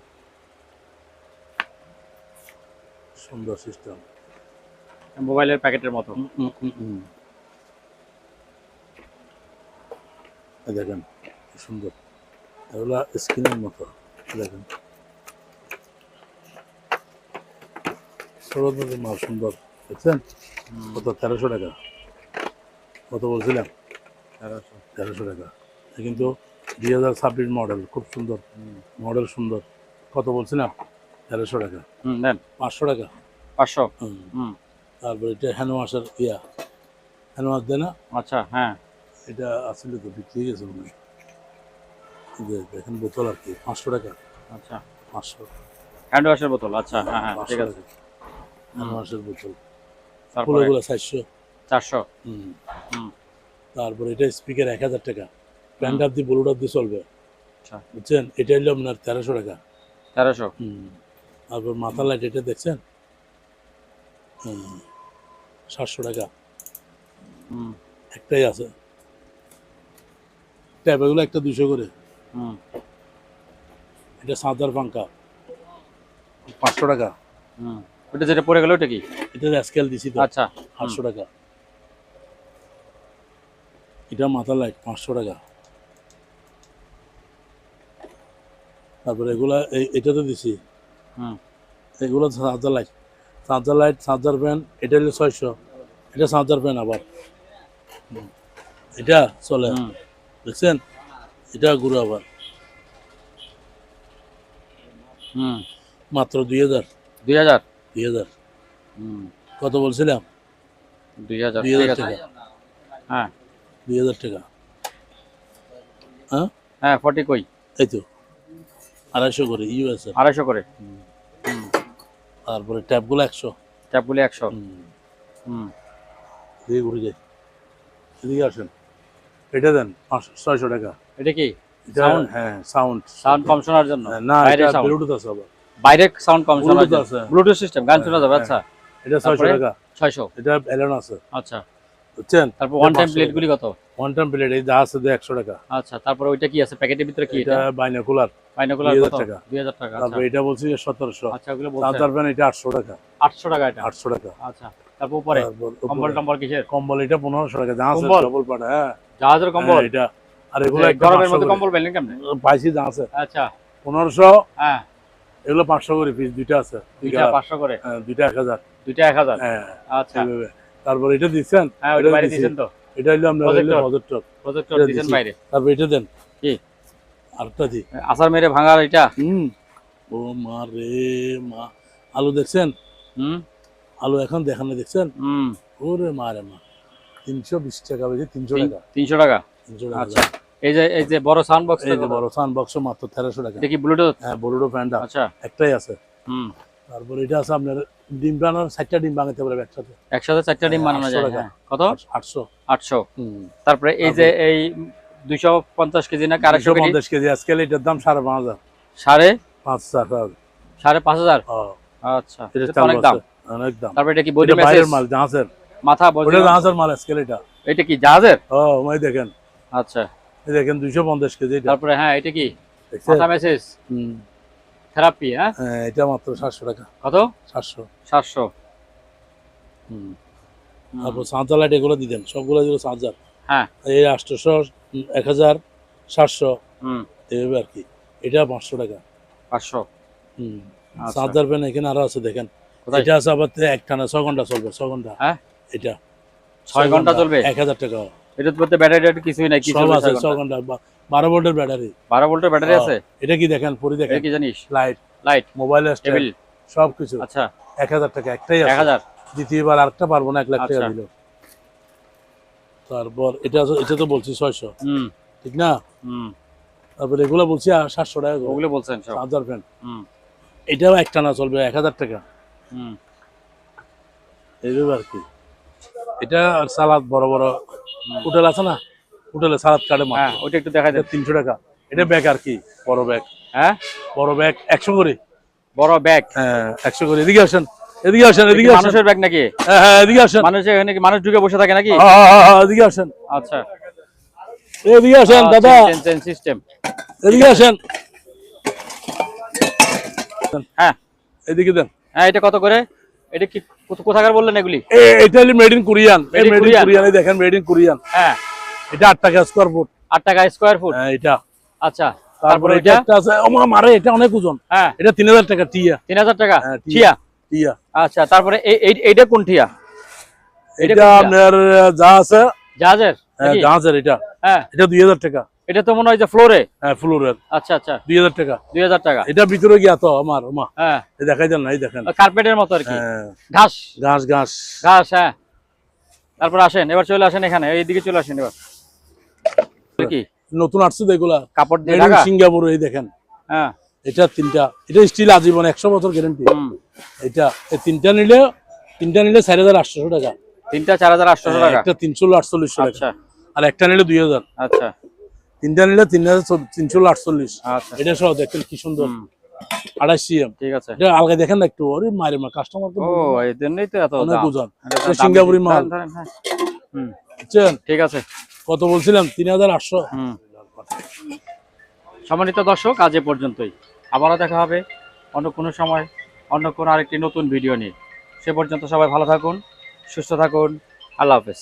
সুন্দর সিস্টেম। মোবাইলের প্যাকেটের মতো। এই দেখেন কি সুন্দর, এগুলো স্ক্রিনের মতো। দেখেন ছোট মাল সুন্দর, দেখছেন? কত? 1300 টাকা। কত বলছিলাম? 1300 টাকা। এ কিন্তু 2026 মডেল, খুব সুন্দর মডেল, সুন্দর। কত বলছিলাম? 1300 টাকা। হুম, দেন 500 টাকা। 500। হুম। হুম। তারপরে এটা হ্যান্ড ওয়াশের হ্যান্ড ওয়াশ দেয় না? আচ্ছা। হ্যাঁ। এটা আসলে তো বিক্রি হয়ে গেছে মনে হয়। এই যে দেখেন বোতল আর কি, 500 টাকা। আচ্ছা। 500। হ্যান্ড ওয়াশের বোতল। আচ্ছা। হ্যাঁ হ্যাঁ, 500 ঠিক আছে। টাকা হ্যান্ড ওয়াশের বোতল। তারপরে ফুলগুলো 400। 400। হুম। হুম। তারপরে এটা স্পিকার 1000 টাকা। ব্যান্ড আপ দিয়ে ব্লুটুথ দিয়ে চলবে। আচ্ছা। বুঝছেন? এটা হলো আপনার 1300 টাকা। 1300। হুম। তারপর মাথা লাইট এটা দেখছেন? 700 টাকা। হুম। একটাই আছে। ট্যাপ এগুলো একটা 200 করে। হুম এটা 7000 পাঙ্কা 500 টাকা। হুম ওটা যেটা পড়ে গেল ওটা কি? এটা স্কেল দিছি তো আচ্ছা 800 টাকা। এটা মাথা লাইট 500 টাকা। তারপরে এগুলা এটা তো দিছি। হুম এগুলো চার্জার লাইট চার্জার ফ্যান এটা হলো 600। এটা চার্জার ফ্যান আবার এটা চলে হুম দেখছেন, এটা ঘুরে আবার হুম মাত্র 2000। 2000 2000 হুম কত বলছিলাম? 2000 ঠিক 2000 আছে। টাকা। হ্যাঁ 2000 টাকা। হ্যাঁ হ্যাঁ 40 কই? এই তো 250 করে ইউএস এর। 250 করে। তারপরে ট্যাপগুলো 100। ট্যাপগুলি 100। হুম দিয়ে ঘুরে যাই। এদিকে আসেন, এটা দেন 600 টাকা। এটা কি? এটা সাউন্ড? হ্যাঁ সাউন্ড। সাউন্ড কম শোনার জন্য? না বাইরে এটা সাউন্ড, ব্লুটুথ আছে আবার। বাইরে সাউন্ড কম শোনার Bluetooth জন্য আছে। ব্লুটুথ সিস্টেম, গান শোনা যাবে। আচ্ছা এটা 600 তারপরে? টাকা। 600। এটা এলন আছে আচ্ছা বুঝছেন। তারপর ওয়ান টাইম প্লেটগুলি কত? ওয়ান টাইম প্লেট এই যা আছে 100 টাকা। আচ্ছা তারপরে ওইটা কি আছে প্যাকেটের ভিতরে? কি এটা এটা? বাইনোকুলার বাইনোকুলার 2000 কত? টাকা। 2000 টাকা। আচ্ছা তারপর এটা বলছি 1700। আচ্ছা ওগুলো বলছেন। চার্জার ফ্যান এটা 800 টাকা। 800 টাকা এটা। 800 টাকা। আচ্ছা তারপর উপরে তারপর কম্বল টম্বল কিসের? কম্বল এটা 1500 টাকা। যা আছে কম্বল? ডবল পাটা। হ্যাঁ জাহাজের কম্বল? হ্যাঁ, এটা আর এগুলো একটা গরমের 500 মধ্যে করে। কম্বল পেলেন কেমনে? পাইছি যা আছে আচ্ছা 1500। হ্যাঁ এগুলো 500 করে পিস, দুইটা আছে। দুইটা 500 করে। হ্যাঁ দুইটা 1000। দুইটা 1000। হ্যাঁ আচ্ছা এইভাবে। তারপর এটা দিচ্ছেন। হ্যাঁ ওইটা বাইরে দিয়েছেন তো? এটা হলো আমরা Projector? প্রজেক্টর। প্রজেক্টর এটা দিয়েছেন দিছি। বাইরে। তারপর এটা দেন কি? আরেকটা দি। আসার মেরে ভাঙার এটা? ও মা রে মা, আলু দেখছেন? হুম আলু এখন দেখেন না, দেখছেন? হুম ওরে মা রে মা, 320 টাকা বেশি। 300 টাকা। 300 টাকা। 300 টাকা। আচ্ছা এই যে বড় সাউন্ড বক্স এই যে বড় সাউন্ড বক্স মাত্র 1300 টাকা। এটা কি ব্লুটুথ? হ্যাঁ বড় ফ্যানটা আচ্ছা একটাই আছে। হুম তারপর এটা আছে আপনার ডিম বানানোর 60টা ডিম বানাতে পারবে একসাথে। একসাথে 4টা ডিম বানানো 800 যায়। টাকা। হ্যাঁ কত? 800। 800। তারপরে এই যে এই 250 কেজি না 250 কেজি? 250 কেজি আজকাল এটার দাম 5500। সাড়ে 5000। 5500। হ্যাঁ আচ্ছা এটা এটা তো অনেক দাম। অনেক দাম। তারপরে এটা কি বডি এটা মেসেজ? বাইরের মাল, জাহাজের। মাথা বডি? ওটা জাহাজের মাল আজকাল এটা। এটা কি জাহাজের? ও ওই দেখেন, আচ্ছা এই দেখেন 250 কেজি এটা। তারপরে হ্যাঁ এটা কি? দেখছেন? মাথা মেসেজ থেরাপি? হ্যাঁ হ্যাঁ এটা মাত্র 700 টাকা। কত? 700। 700। তারপর চার্জার লাইট এগুলো দিতেন সবগুলো, যেগুলো চার্জার হ্যাঁ এই 800 1000 700 হুম এইভাবে আর কি। এটা 500 টাকা। 500। আচ্ছা। চার্জার ফ্যান এখানে আরো আছে দেখেন। কোথায়? এটা আছে আবার একটানা 6 ঘন্টা চলবে। 6 ঘন্টা। হ্যাঁ এটা 6 ঘন্টা চলবে? 1000 টাকা। এটা তো ব্যাটারি কিছুই নাই, কি সব চলবে আছে 6 6 ঘন্টা? ঘন্টা 12 ভোল্টের ব্যাটারি। 12 ভোল্টের ব্যাটারি আছে? এটা কি দেখেন, পরি এটা দেখেন, কি জানিস? লাইট লাইট, মোবাইল টেবিল, সব কিছু। আচ্ছা 1000 টাকা একটাই আছে। 1000। দ্বিতীয়বার আরেকটা পারবো না, 1 লাখ টাকা আচ্ছা। দিল। তারপর এটা তো বলছি 600 ঠিক না? তারপর এগুলো বলছি 700 টাকা করে। ওগুলো বলছেন সব? চার্জার ফ্যান হুম এটাও একটানা চলবে 1000 টাকা। হুম এইভাবে আর কি। এটা সালাদ বড় বড় হোটেল আছে না, হোটেলে সালাদ কাটে হ্যাঁ ওটা একটু দেখাই দেন। 300 টাকা। এটা ব্যাগ আর কি, বড় ব্যাগ। হ্যাঁ বড় ব্যাগ 100 করে। বড় ব্যাগ? হ্যাঁ 100 করে। এদিকে আসেন, এদিকে আসেন, এদিকে আসেন। মানুষের ব্যাগ নাকি? হ্যাঁ হ্যাঁ এদিকে আসেন। মানুষ এখানে কি মানুষ ঢুকে বসে থাকে নাকি? এদিকে আসেন, আচ্ছা এদিকে আসেন দাদা, চেন সিস্টেম। এদিকে আসেন। হ্যাঁ এদিকে দেন। হ্যাঁ এটা কত করে? এটা কি কোথাকার বললেন এগুলি? এটা হলো made in Korean. Made in made in Korean? Korean, এই দেখেন মেড ইন কোরিয়ান। হ্যাঁ এটা 8 টাকা স্কয়ার ফুট। 8 টাকা স্কয়ার ফুট? হ্যাঁ এটা। আচ্ছা তারপরে এটা একটা আছে, ও মা মারে, এটা অনেক ওজন। হ্যাঁ এটা 3000 টাকা টিয়া। 3000 টাকা হ্যাঁ, ঠিয়া? টিয়া। আচ্ছা তারপরে এইটা কোন ঠিয়া? এটা কোন ঠিয়া? আপনার যা আছে জাহাজের নাকি? জাহাজের। এটা হ্যাঁ এটা 2000 টাকা। এটা তো মনে হয় যে ফ্লোরে? হ্যাঁ ফ্লোরের। আচ্ছা আচ্ছা 2000 টাকা। 2000 টাকা। এটা ভিতরে গিয়া তো আমার মা, হ্যাঁ এই দেখাই দেন না, এই দেখেন। কার্পেটের মতো আর কি? হ্যাঁ ঘাস ঘাস ঘাস। ঘাস হ্যাঁ। তারপর আসেন, এবার চলে আসেন এখানে, এইদিকে চলে আসেন এবার। কি নতুন আসছে তো এগুলা, কাপড় দিয়ে Made in ঢাকা? সিঙ্গাপুর। এই দেখেন হ্যাঁ এটা 3টা। এটা স্টিল আজীবন 100 বছর গ্যারান্টি। এটা এই 3টা নিলে 4800 টাকা। 3টা 4800 টাকা? একটা 348 টাকা। আচ্ছা আর একটা নিলে 2000। আচ্ছা 3টা নিলে 3348। আচ্ছা এটা সহ দেখেন কি সুন্দর। 28 সিএম। ঠিক আছে। এটা আলগা দেখেন না একটু, ওরে মারে মা, কাস্টমার তো ও এই জন্যই তো এত অনেক দাম। ওজন। এটা এটা দাম সিঙ্গাপুরি বেশি। মাল। ধরেন, হ্যাঁ। বুঝছেন? ঠিক আছে। কত বলছিলাম? 3800। সম্মানিত দর্শক, আজ এ পর্যন্তই। আবারও দেখা হবে অন্য কোনো সময়, অন্য কোনো আরেকটি নতুন ভিডিও নিয়ে। সে পর্যন্ত সবাই ভালো থাকুন, সুস্থ থাকুন। আল্লাহ হাফেজ।